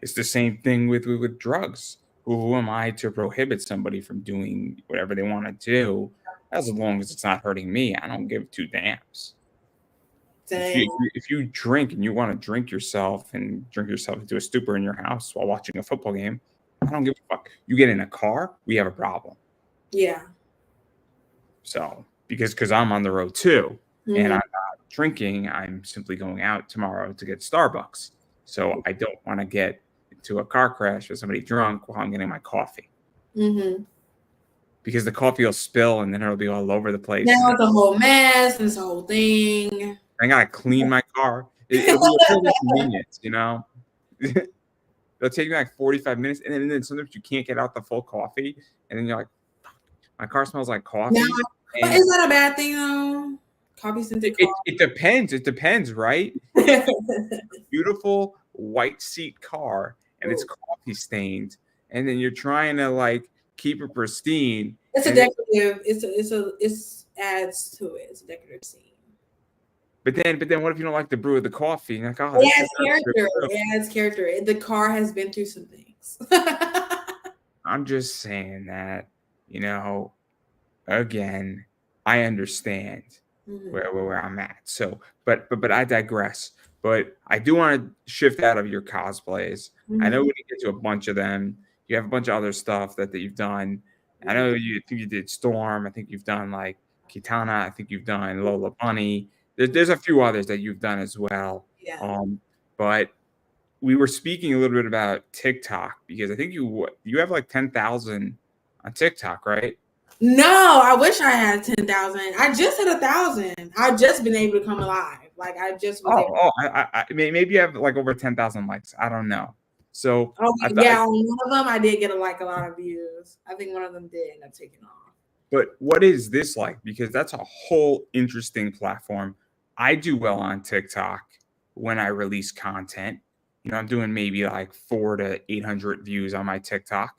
It's the same thing with drugs. Who am I to prohibit somebody from doing whatever they want to do, as long as it's not hurting me? I don't give two damns. Same. If you drink and you want to drink yourself into a stupor in your house while watching a football game, I don't give a fuck. You get in a car, we have a problem. Yeah. So because I'm on the road too, and I'm Mhm. not drinking, I'm simply going out tomorrow to get Starbucks. So I don't want to get into a car crash with somebody drunk while I'm getting my coffee, Mhm. because the coffee will spill and then it'll be all over the place, Now and it's a whole mess. This whole thing. I gotta clean my car. It'll be a real inconvenience, you know. It'll take me like 45 minutes, and then sometimes you can't get out the full coffee, and then you're like, my car smells like Now, coffee, but and is that a bad thing though? Coffee scented it depends. It depends, right? If car. beautiful white seat car and it's Ooh. coffee stained, and then you're trying to like keep it pristine, It's a and then decorative. It's adds to it. It's a decorative scene. but then what if you don't like the brew of the coffee? And you're like, oh, It this adds deserves good character. brew. It adds character. The car has been through some things. I'm just saying that, you know, again, I understand Mhm. where I'm at. So, but I digress. But I do want to shift out of your cosplays. I know Mhm. we didn't get to a bunch of them. You have a bunch of other stuff that you've done. I Mhm. know you think you did Storm. I think you've done like Kitana. I think you've done Lola Bunny. There's a few others that you've done as well. Yeah. But we were speaking a little bit about TikTok, because I think you have like 10,000 on TikTok, right? No, I wish I had 10,000. I just hit 1,000. I've just been able to come alive. Like I just was able. Maybe you have like over 10,000 likes. I don't know. So Oh I thought, yeah, on one of them I did get a lot of views. I think one of them did end up taking off. but what is this like? Because that's a whole interesting platform. I do well on TikTok when I release content. I'm doing maybe like 400 to 800 views on my TikTok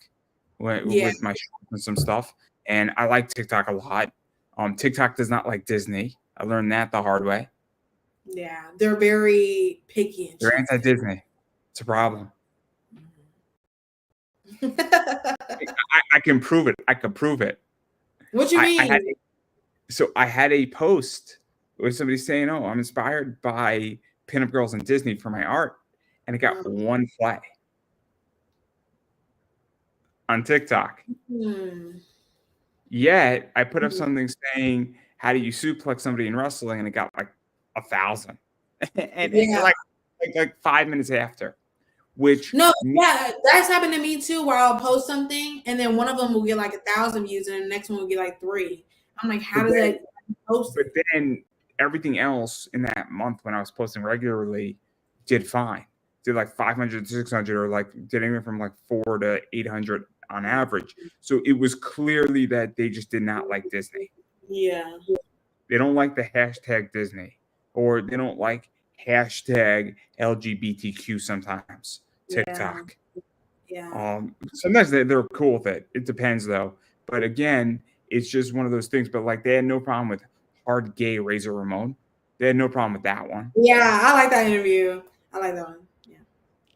Yeah, with my shorts and some stuff. And I like TikTok a lot. TikTok does not like Disney. I learned that the hard way. yeah, they're very picky and They're choosy. anti-Disney. It's a problem. Mhm. I can prove it. I can prove it. What you I had mean? I had a post with somebody saying, "Oh, I'm inspired by pinup girls and Disney for my art," and it got one play on TikTok. Hmm. Yet I put up something saying, "How do you suplex somebody in wrestling?" and it got like 1,000, and Yeah. like 5 minutes after, which No, yeah, that's happened to me too, where I'll post something and then one of them will get like 1,000 views and the next one will get like three. I'm like, how but does then that post but it? then everything else in that month when I was posting regularly did fine. Did like 500 to 600, or like did anywhere from like 4 to 800 on average. So it was clearly that they just did not like Disney. Yeah, They don't like the hashtag Disney, or they don't like hashtag LGBTQ sometimes. yeah, TikTok. yeah. Sometimes they're cool with it. It depends though. But again, it's just one of those things. But like they had no problem with hard gay Razor Ramon. They had no problem with that one. Yeah, I like that interview. I like that one. Yeah.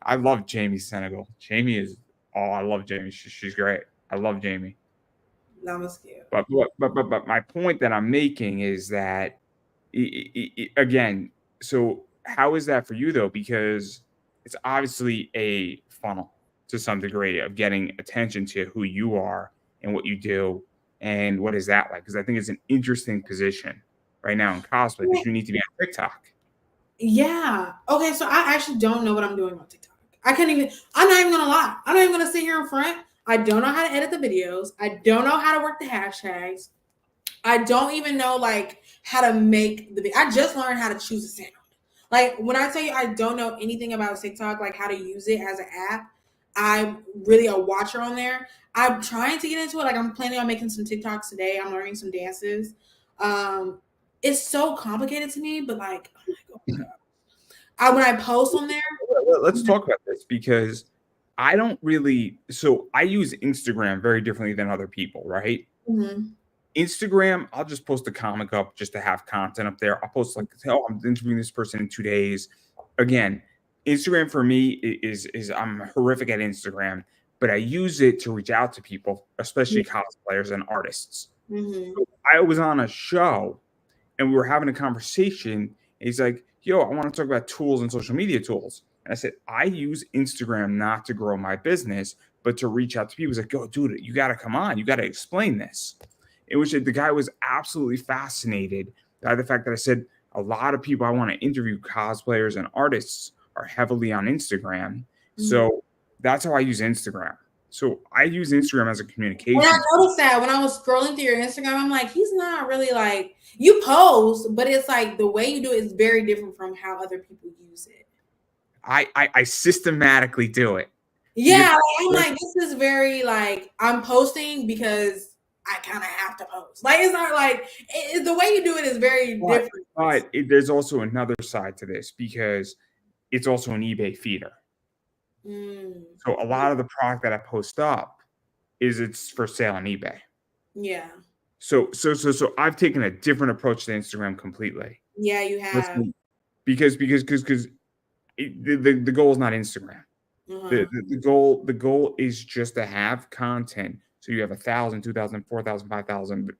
I love Jamie Senegal. Jamie is I love Jamie. She's great. I love Jamie. That was cute. But my point that I'm making is that again, so how is that for you though? Because it's obviously a funnel to some degree of getting attention to who you are and what you do, and what is that like? Because I think it's an interesting position right now in cosplay, because you need to be on TikTok. Yeah. Okay, so I actually don't know what I'm doing on TikTok. I can't even, I'm not even gonna lie. I'm not even gonna sit here in front. I don't know how to edit the videos. I don't know how to work the hashtags. I don't even know like how to make the I just learned how to choose a sound. Like when I tell you I don't know anything about TikTok, like how to use it as an app, I'm really a watcher on there. I'm trying to get into it. Like I'm planning on making some TikToks today. I'm learning some dances. It's so complicated to me, but like, oh my god, when I post on there. Let's talk about this because I don't really. So I use Instagram very differently than other people, right? Mhm. Instagram, I'll just post a comic up just to have content up there. I'll post like, oh, I'm interviewing this person in 2 days. Again, Instagram for me is I'm horrific at Instagram, but I use it to reach out to people, especially cosplayers and artists. Mhm. So I was on a show and we were having a conversation. And he's like, yo, I want to talk about tools and social media tools. And I said, I use Instagram not to grow my business, but to reach out to people. He's like, yo, dude, you got to come on. You got to explain this. In which the guy was absolutely fascinated by the fact that I said, a lot of people I want to interview, cosplayers and artists, are heavily on Instagram. Mhm. So that's how I use Instagram. So I use Instagram as a And I communication. noticed that when I was scrolling through your Instagram, I'm like, he's not really like, you post, but it's like the way you do it is very different from how other people use it. I systematically do it because Yeah, like, I'm like, this is very like, I'm posting because I kind of have to post. Like, it's not like the way you do it is very different. there's also another side to this because it's also an eBay feeder. Mm, So a lot of the product that I post up it's for sale on eBay. yeah, So I've taken a different approach to Instagram completely. yeah, you have. Listen, because the goal is not Instagram. The, Uh-huh. the the goal is just to have content. So you have 1,000, 2,000, 4,000, 5,000,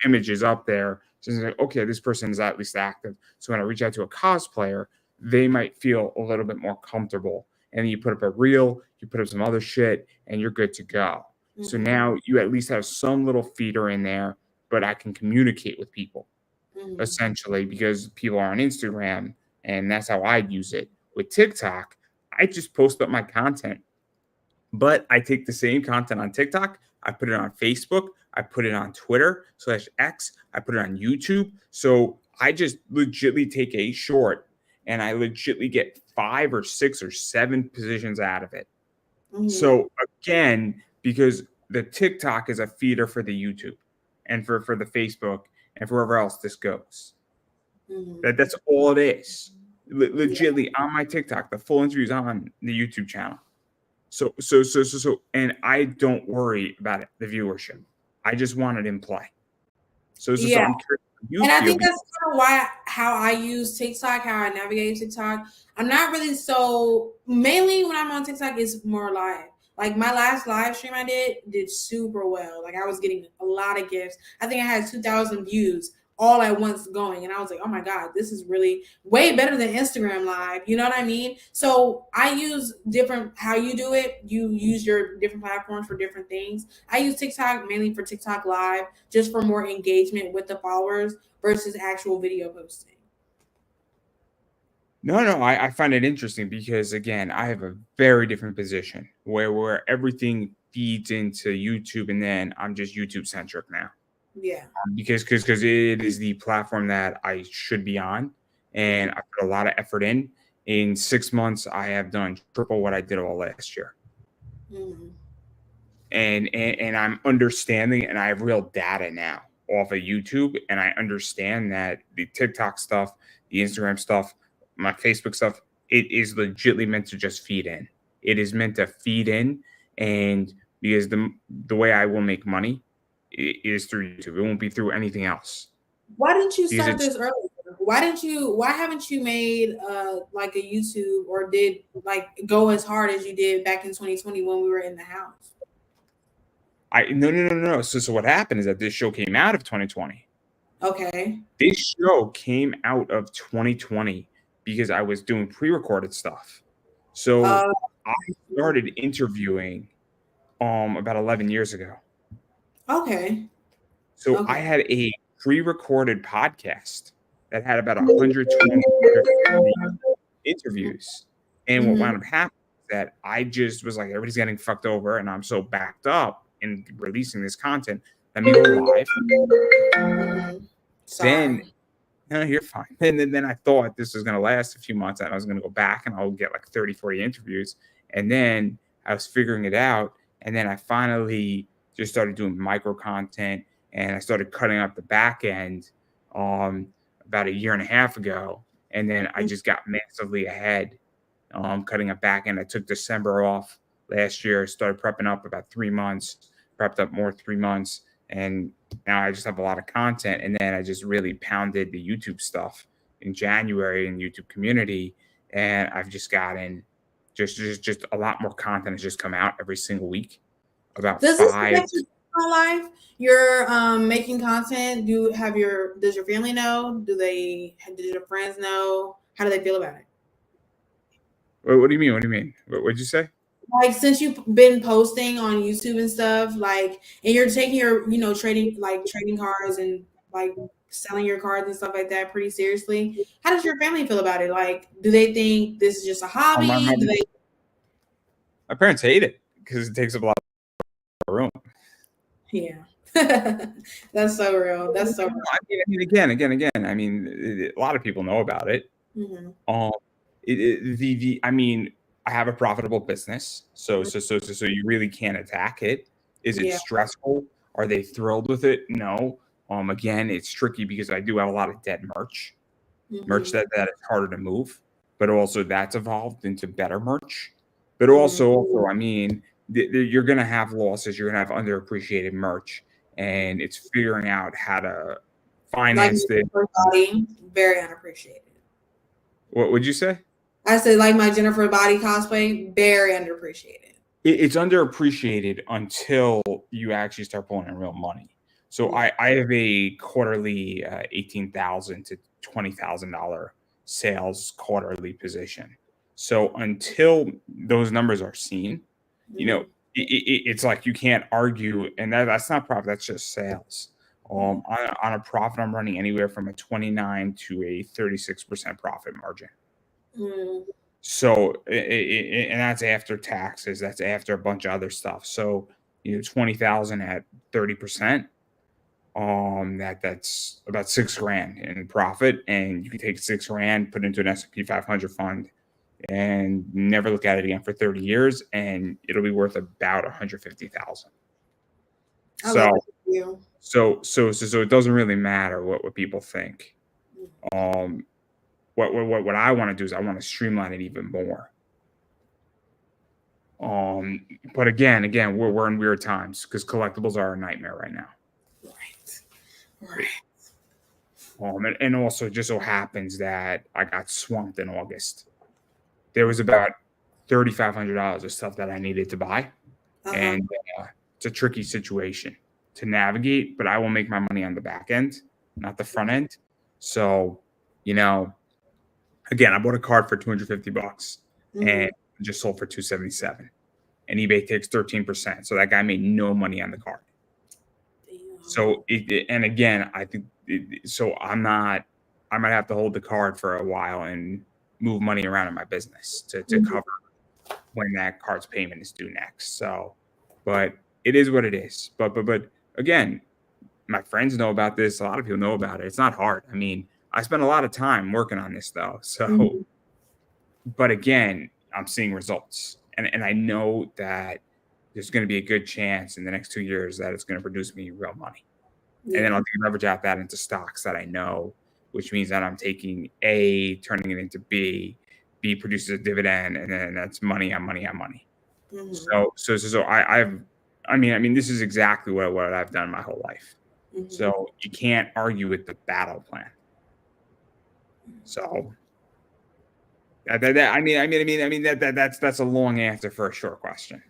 images up there. So it's like, okay, this person is at least active. So when I reach out to a cosplayer, they might feel a little bit more comfortable. And then you put up a reel, you put up some other shit, and you're good to go. So Mm-hmm. now you at least have some little feeder in there, but I can communicate with people Mm-hmm. essentially because people are on Instagram and that's how I use it. With TikTok, I just post up my content, but I take the same content on TikTok, I put it on Facebook, I put it on Twitter/X, I put it on YouTube. So I just legitly take a short and I legitly get 5 or 6 or 7 positions out of it. Mm-hmm. So again, because the TikTok is a feeder for the YouTube and for the Facebook and for wherever else this goes. Mm-hmm. That's all it is. Yeah. Legitly on my TikTok, the full interview is on the YouTube channel. So, and I don't worry about it, the viewership. I just want it in play. So Yeah. I'm curious how you And I feel. think that's kind of why how I use TikTok, how I navigate TikTok. I'm not really so mainly when I'm on TikTok is more live. Like my last live stream I did super well. Like I was getting a lot of gifts. I think I had 2,000 views all at once going, and I was like, oh my god, this is really way better than Instagram live. You know what I mean? So I use different how you do it. You use your different platforms for different things. I use TikTok mainly for TikTok live, just for more engagement with the followers versus actual video posting. No, I find it interesting because again, I have a very different position where everything feeds into YouTube and then I'm just YouTube centric now. Yeah. Because it is the platform that I should be on, and Mm-hmm. I put a lot of effort in. In 6 months, I have done triple what I did all last year, Mm-hmm. and I'm understanding, and I have real data now off of YouTube, and I understand that the TikTok stuff, the Instagram stuff, my Facebook stuff, it is legitimately meant to just feed in. It is meant to feed in, and because the way I will make money is through YouTube. It won't be through anything else Why didn't you because start it's this earlier? Why haven't you made like a YouTube or did like go as hard as you did back in 2020 when we were in the house? I no. So what happened is that this show came out of 2020. Okay. This show came out of 2020 because I was doing pre-recorded stuff. So Uh I started interviewing about 11 years ago. okay. So I Okay. had a pre-recorded podcast that had about 120, 130 interviews. And what Mm-hmm. wound up happening is that I just was like, everybody's getting fucked over, and I'm so backed up in releasing this content. Let me go live. Mm-hmm. Then, Sorry. no, you're fine. And then I thought this was going to last a few months and I was going to go back and I'll get like 30, 40 interviews. And then I was figuring it out. And then I finally just started doing micro content and I started cutting up the back end about a year and a half ago, and then I just got massively ahead cutting up back end. I took December off last year, started prepping up about 3 months, prepped up more 3 months, and now I just have a lot of content. And then I just really pounded the YouTube stuff in January in the YouTube community, and I've just gotten just a lot more content has just come out every single week. About Does this five. affect your personal life? You're making content. Does your family know? Did your friends know? How do they feel about it? What do you mean? What do you mean? What'd you say? Like since you've been posting on YouTube and stuff, like and you're taking your, trading cards and like selling your cards and stuff like that pretty seriously. How does your family feel about it? Like, do they think this is just a Oh, hobby? Do they my parents hate it because it takes up a lot of room. Yeah. That's so real. That's so real. Again. I mean, a lot of people know about it. Mhm. Um, I mean, I have a profitable business, so you really can't attack it. Is it Yeah. stressful? Are they thrilled with it? No. Again, it's tricky because I do have a lot of dead merch Mhm. that is harder to move, but also that's evolved into better merch. But Mhm. also, I mean, you're gonna have losses. You're gonna have underappreciated merch, and it's figuring out how to Like finance my this. Jennifer body, very unappreciated. What would you say? I said like my Jennifer body cosplay, very underappreciated. It's underappreciated until you actually start pulling in real money. So Yeah. I have a quarterly $18,000 to $20,000 sales quarterly position. So until those numbers are seen, you know, Mhm. it's like you can't argue, and that's not profit. That's just sales. On a profit, I'm running anywhere from a 29 to a 36% profit margin. Mm. So, and that's after taxes. That's after a bunch of other stuff. So, 20,000 at 30%. That's about 6 grand in profit, and you can take 6 grand, put it into an S&P 500 fund, and never look at it again for 30 years, and it'll be worth about 150,000. I love So, it for you. so it doesn't really matter what people think. Um, what I want to do is I want to streamline it even more. Um, but again, we're in weird times because collectibles are a nightmare right now. Right. Right. And also it just so happens that I got swamped in August. There was about $3,500 of stuff that I needed to buy, Uh-huh. and it's a tricky situation to navigate. But I will make my money on the back end, not the front end. So, you know, again, I bought a card for $250 Mhm. and just sold for 277, and eBay takes 13%. So that guy made no money on the card. Damn. So and again, I think so. I might have to hold the card for a while and move money around in my business to Mhm. cover when that card's payment is due next. So, but it is what it is. But again, my friends know about this. A lot of people know about it. It's not hard. I mean, I spent a lot of time working on this though. So, Mhm. but again, I'm seeing results, and I know that there's going to be a good chance in the next 2 years that it's going to produce me real money. And then Yeah. I'll leverage out that into stocks that I know, which means that I'm taking A, turning it into B. B produces a dividend, and then that's money on money on money. Mhm. So I mean, this is exactly what I've done my whole life. Mhm. So you can't argue with the battle plan. So that's a long answer for a short question.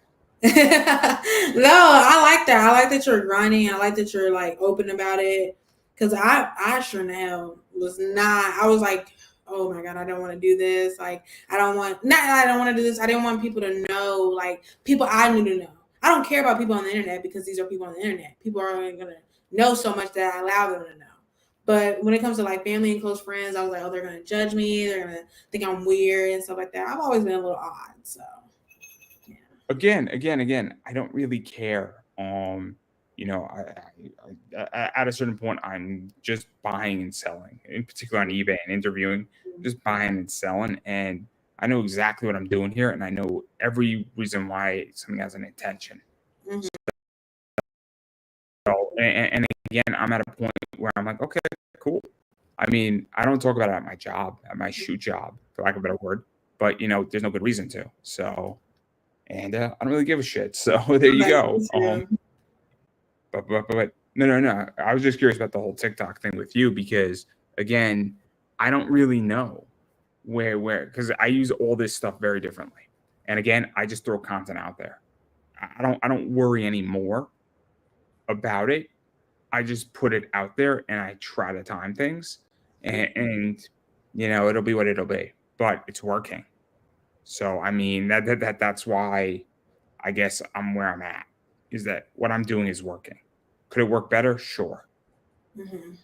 No, I like that. I like that you're grinding. I like that you're like open about it. Cause I sure in hell was not. I was like, oh my god, I don't want to do this. Like, I don't want to do this. I didn't want people to know, like people I knew to know. I don't care about people on the internet because these are people on the internet. People are only gonna know so much that I allow them to know. But when it comes to like family and close friends, I was like, oh, they're gonna judge me. They're gonna think I'm weird and stuff like that. I've always been a little odd, so yeah. Again, I don't really care. At a certain point, I'm just buying and selling, in particular on eBay and interviewing, just buying and selling. And I know exactly what I'm doing here, and I know every reason why something has an intention. Mhm. So, and again, I'm at a point where I'm like, okay, cool. I mean, I don't talk about it at my job, at my shoot job, for lack of a better word, but there's no good reason to. So, and I don't really give a shit. So there you Like, go. me too. But no, no, no. I was just curious about the whole TikTok thing with you because again, I don't really know where because I use all this stuff very differently. And again, I just throw content out there. I don't worry anymore about it. I just put it out there and I try to time things and it'll be what it'll be. But it's working. So I mean that's why I guess I'm where I'm at, is that what I'm doing is working. Could it work better? Sure. Mhm.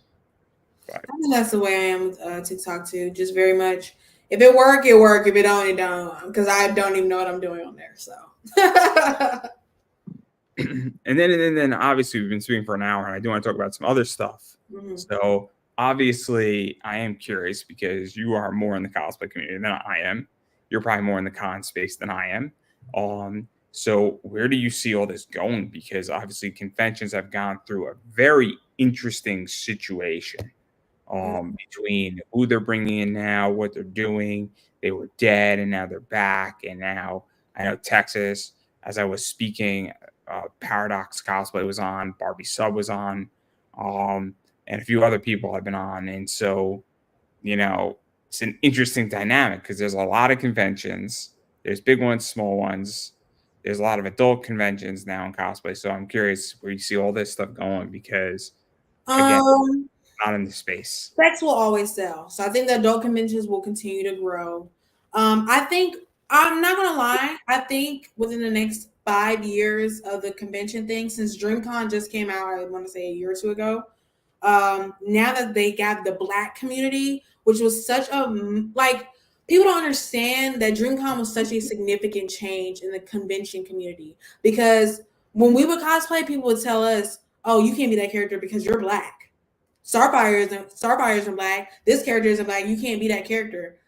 But I think that's the way I am with TikTok too. Just very much. If it work, it work. If it don't, it don't. Because I don't even know what I'm doing on there. So. and then obviously we've been speaking for an hour and I do want to talk about some other stuff. Mhm. So obviously I am curious because you are more in the cosplay community than I am. You're probably more in the con space than I am. So where do you see all this going? Because obviously conventions have gone through a very interesting situation between who they're bringing in now, what they're doing. They were dead and now they're back. And now I know Texas, as I was speaking, Paradox Cosplay was on, Barbie Sub was on, um, and a few other people have been on. And so, it's an interesting dynamic because there's a lot of conventions. There's big ones, small ones. There's a lot of adult conventions now in cosplay. So I'm curious where you see all this stuff going because, again, Um, not in the space. Sex will always sell. So I think the adult conventions will continue to grow. I think I'm not gonna lie. I think within the next 5 years of the convention thing, since DreamCon just came out, I want to say a year or two ago. Now that they got the Black community, which was such a like people don't understand that DreamCon was such a significant change in the convention community because when we would cosplay, people would tell us, "Oh, you can't be that character because you're Black." Starfire isn't Black. This character isn't Black. You can't be that character.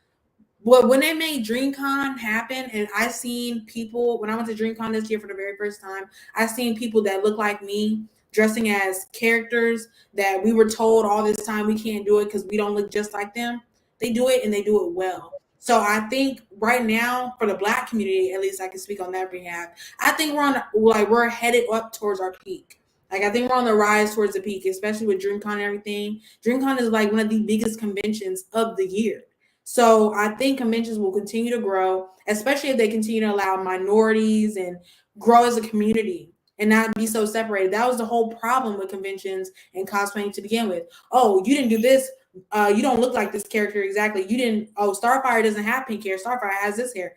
But when they made DreamCon happen, and I seen people when I went to DreamCon this year for the very first time, I seen people that look like me dressing as characters that we were told all this time we can't do it because we don't look just like them. They do it and they do it well. So I think right now for the Black community, at least I can speak on that behalf. I think we're headed up towards our peak. Like I think we're on the rise towards the peak, especially with DreamCon and everything. DreamCon is like one of the biggest conventions of the year. So I think conventions will continue to grow, especially if they continue to allow minorities and grow as a community and not be so separated. That was the whole problem with conventions and cosplaying to begin with. Oh, you didn't do this. You don't look like this character exactly. You didn't. Oh, Starfire doesn't have pink hair. Starfire has this hair.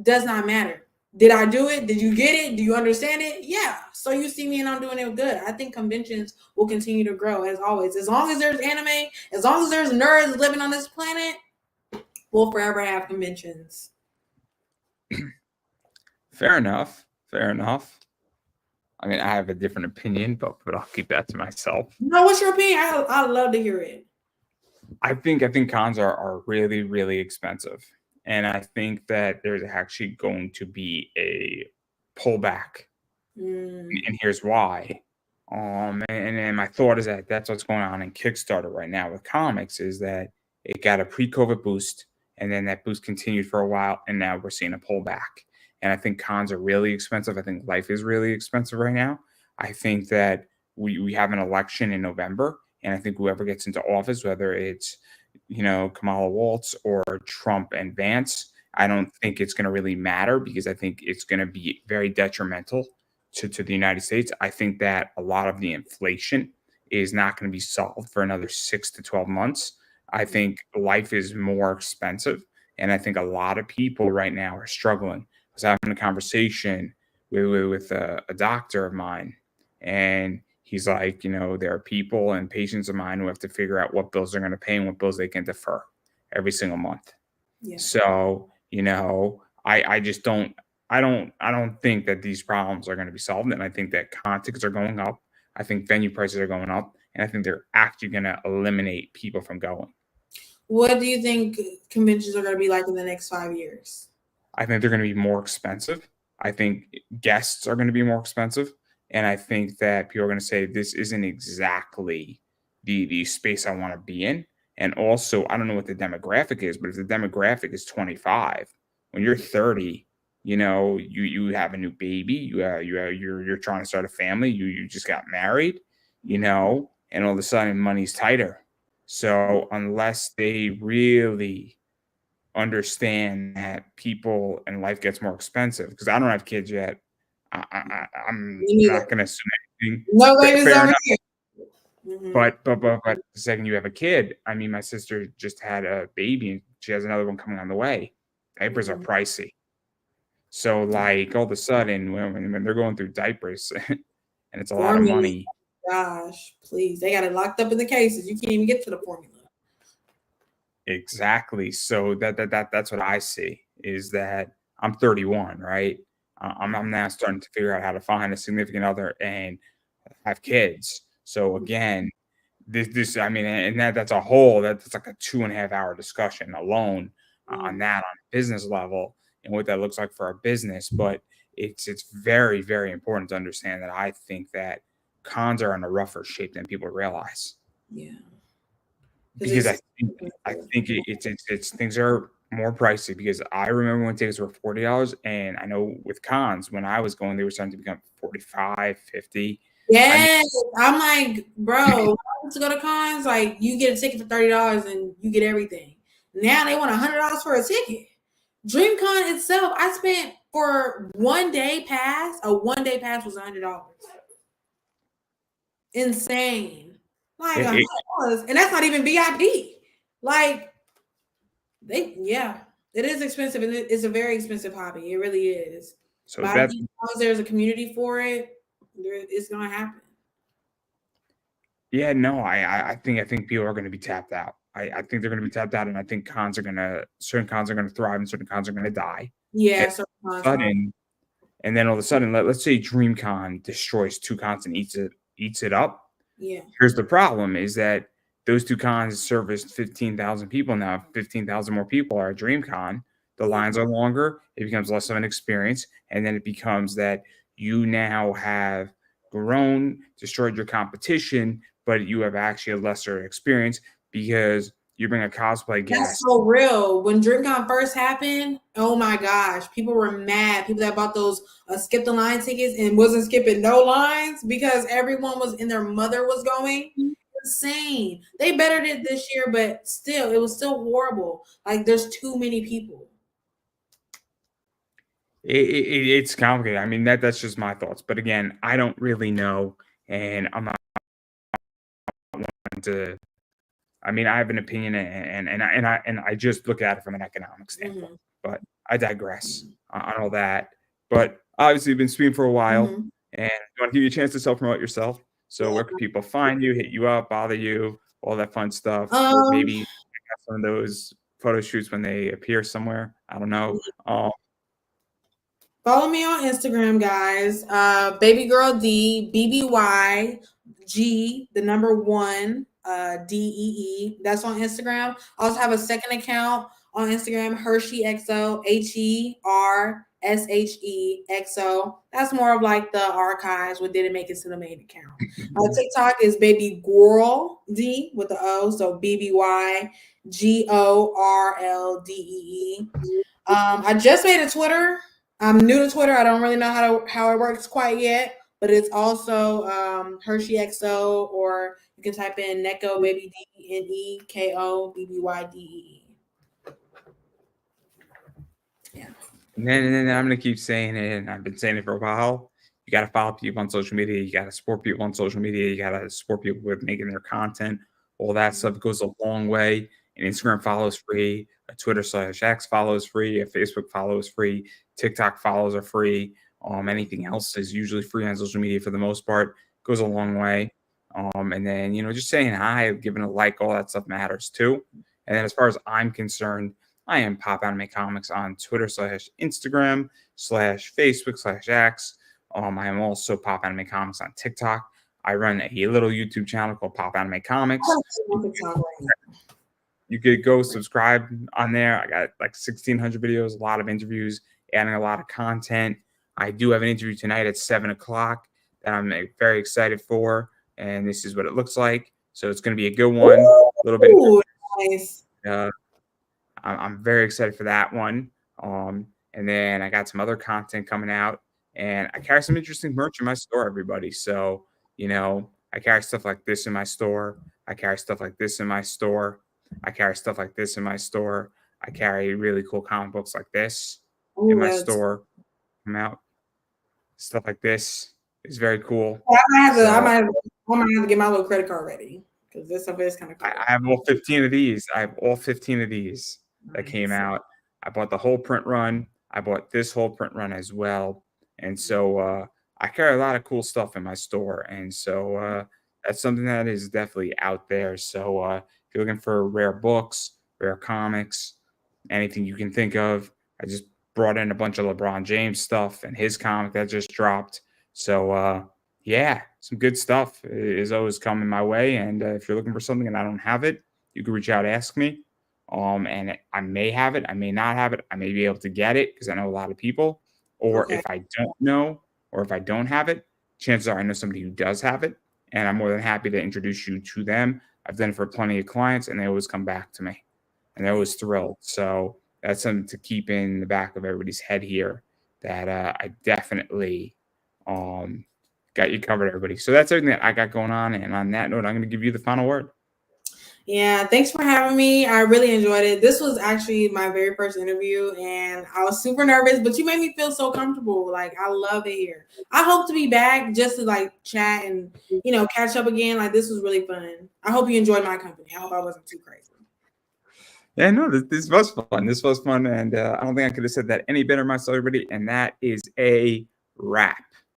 Does not matter. Did I do it? Did you get it? Do you understand it? Yeah. So you see me and I'm doing it good. I think conventions will continue to grow as always. As long as there's anime, as long as there's nerds living on this planet, we'll forever have conventions. Fair enough. Fair enough. I mean, I have a different opinion, but I'll keep that to myself. No, what's your opinion? I'd love to hear it. I think cons are really, really expensive. And I think that there's actually going to be a pullback. Mm, And here's why. And my thought is that that's what's going on in Kickstarter right now with comics is that it got a pre-COVID boost, and then that boost continued for a while, and now we're seeing a pullback. And I think cons are really expensive. I think life is really expensive right now. I think that we have an election in November, and I think whoever gets into office, whether it's Kamala Waltz or Trump and Vance, I don't think it's going to really matter because I think it's going to be very detrimental to the United States. I think that a lot of the inflation is not going to be solved for another 6 to 12 months. I think life is more expensive. And I think a lot of people right now are struggling. I was having a conversation with a doctor of mine, and he's like, there are people and patients of mine who have to figure out what bills they're going to pay and what bills they can defer every single month. yeah. So, I just don't think that these problems are going to be solved. And I think that con tickets are going up. I think venue prices are going up. And I think they're actually going to eliminate people from going. What do you think conventions are going to be like in the next 5 years? I think they're going to be more expensive. I think guests are going to be more expensive. And I think that people are going to say this isn't exactly the space I want to be in. And also, I don't know what the demographic is, but if the demographic is 25, when you're 30, you have a new baby, you're trying to start a family, you just got married, and all of a sudden money's tighter. So unless they really understand that people and life gets more expensive, because I don't have kids yet, I'm Me neither. not going to assume anything. No babies Fair over enough. here. Hmm. But the second you have a kid, I mean, my sister just had a baby and she has another one coming on the way. Diapers are Hmm. pricey. So, like, all of a sudden, when they're going through diapers and it's a lot of Formula. money. Gosh, please. They got it locked up in the cases. You can't even get to the formula. Exactly. So that's what I see is that I'm 31, right? I'm now starting to figure out how to find a significant other and have kids. So again, this I mean, and that's a whole that's like a 2.5 hour discussion alone on Mm, that on a business level and what that looks like for our business. But it's very, very important to understand that I think that cons are in a rougher shape than people realize. yeah. Because Because it's I expensive. think it's things are more pricey because I remember when tickets were $40, and I know with cons, when I was going, they were starting to become 45, 50. I mean, Yes. I'm like, bro, when I used to go to cons, like you get a ticket for $30 and you get everything. Now they want $100 for a ticket. DreamCon itself, I spent for a 1 day pass was $100. Insane. Like it a it $100. And that's not even VIP. Like yeah, it is expensive and it's a very expensive hobby. It really is. so But I that think as long as there's a community for it, it's gonna happen. yeah, no, I think people are gonna be tapped out. I think they're gonna be tapped out, and I think certain cons are gonna thrive and certain cons are gonna die. And Yeah, so sudden and then all of a sudden, let's say DreamCon destroys 2 cons and eats it up. yeah. Here's the problem is that those 2 cons serviced 15,000 people now. 15,000 more people are at DreamCon. The Yeah. lines are longer. It becomes less of an experience. And then it becomes that you now have grown, destroyed your competition, but you have actually a lesser experience because you bring a cosplay That's guest. so real. When DreamCon first happened, oh my gosh, people were mad. People that bought those skip the line tickets and wasn't skipping no lines because everyone was and their mother was going. Insane. They bettered it this year, but still, it was still horrible. Like there's too many people. It's complicated. I mean, that's just my thoughts. But again, I don't really know. And I'm not one to I mean, I have an opinion and I just look at it from an economic standpoint, Hmm. but I digress on all that. But obviously, you've been speaking for a while, Hmm. and you want to give you a chance to self promote yourself. So, Yeah. where can people find you, hit you up, bother you, all that fun stuff? Um, Maybe check out some of those photo shoots when they appear somewhere. I don't know. Follow me on Instagram, guys. Baby girl D, BBYG, the number one, DEE. That's on Instagram. I also have a second account on Instagram, Hershey XO, HERSHEXO. That's more of like the archives, what didn't make it to the main account. TikTok is Baby Girl D with the O, so BBYGORLDEE. I just made a Twitter. I'm new to Twitter. I don't really know how it works quite yet, but it's also Hershey XO, or you can type in Neko Baby DNEKOBBYDEE. Yeah. And then I'm gonna keep saying it, and I've been saying it for a while. You gotta follow people on social media. You gotta support people on social media. You gotta support people with making their content. All that stuff goes a long way. And Instagram follows free. A Twitter/X follows free. A Facebook follows free. TikTok follows are free. Anything else is usually free on social media for the most part. Goes a long way. And then just saying hi, giving a like, all that stuff matters too. And then as far as I'm concerned, I am Pop Anime Comics on Twitter/Instagram/Facebook/X. I am also Pop Anime Comics on TikTok. I run a little YouTube channel called Pop Anime Comics. On TikTok right now. You could go subscribe on there. I got like 1,600 videos, a lot of interviews, adding a lot of content. I do have an interview tonight at 7 o'clock that I'm very excited for, and this is what it looks like. So it's going to be a good one. A little bit. Ooh, nice. Uh, I'm very excited for that one. And then I got some other content coming out, and I carry some interesting merch in my store, everybody. So, I carry stuff like this in my store. I carry stuff like this in my store. I carry stuff like this in my store. I carry really cool comic books like this in Ooh, my that's store. Come out. Stuff like this is very cool. I might have to I So might have I might have to get my little credit card ready because this stuff is kind of I cool. have all 15 of these. I have all 15 of these that came Nice. out. I bought the whole print run. I bought this whole print run as well. And so I carry a lot of cool stuff in my store. And so that's something that is definitely out there. So if you're looking for rare books, rare comics, anything you can think of, I just brought in a bunch of LeBron James stuff and his comic that just dropped. So yeah, some good stuff is always coming my way. And if you're looking for something and I don't have it, you can reach out, ask me. And I may have it, I may not have it, I may be able to get it because I know a lot of people. Or Okay. if I don't know, or if I don't have it, chances are I know somebody who does have it, and I'm more than happy to introduce you to them. I've done it for plenty of clients, and they always come back to me, and they're always thrilled. So that's something to keep in the back of everybody's head here. That I definitely um, got you covered, everybody. So that's everything that I got going on. And on that note, I'm going to give you the final word. Yeah, thanks for having me. I really enjoyed it. This was actually my very first interview, and I was super nervous, but you made me feel so comfortable. Like, I love it here. I hope to be back just to like chat and catch up again. Like, this was really fun. I hope you enjoyed my company. I hope I wasn't too crazy. Yeah, no, this was fun. This was fun. And I don't think I could have said that any better myself, everybody. And that is a wrap.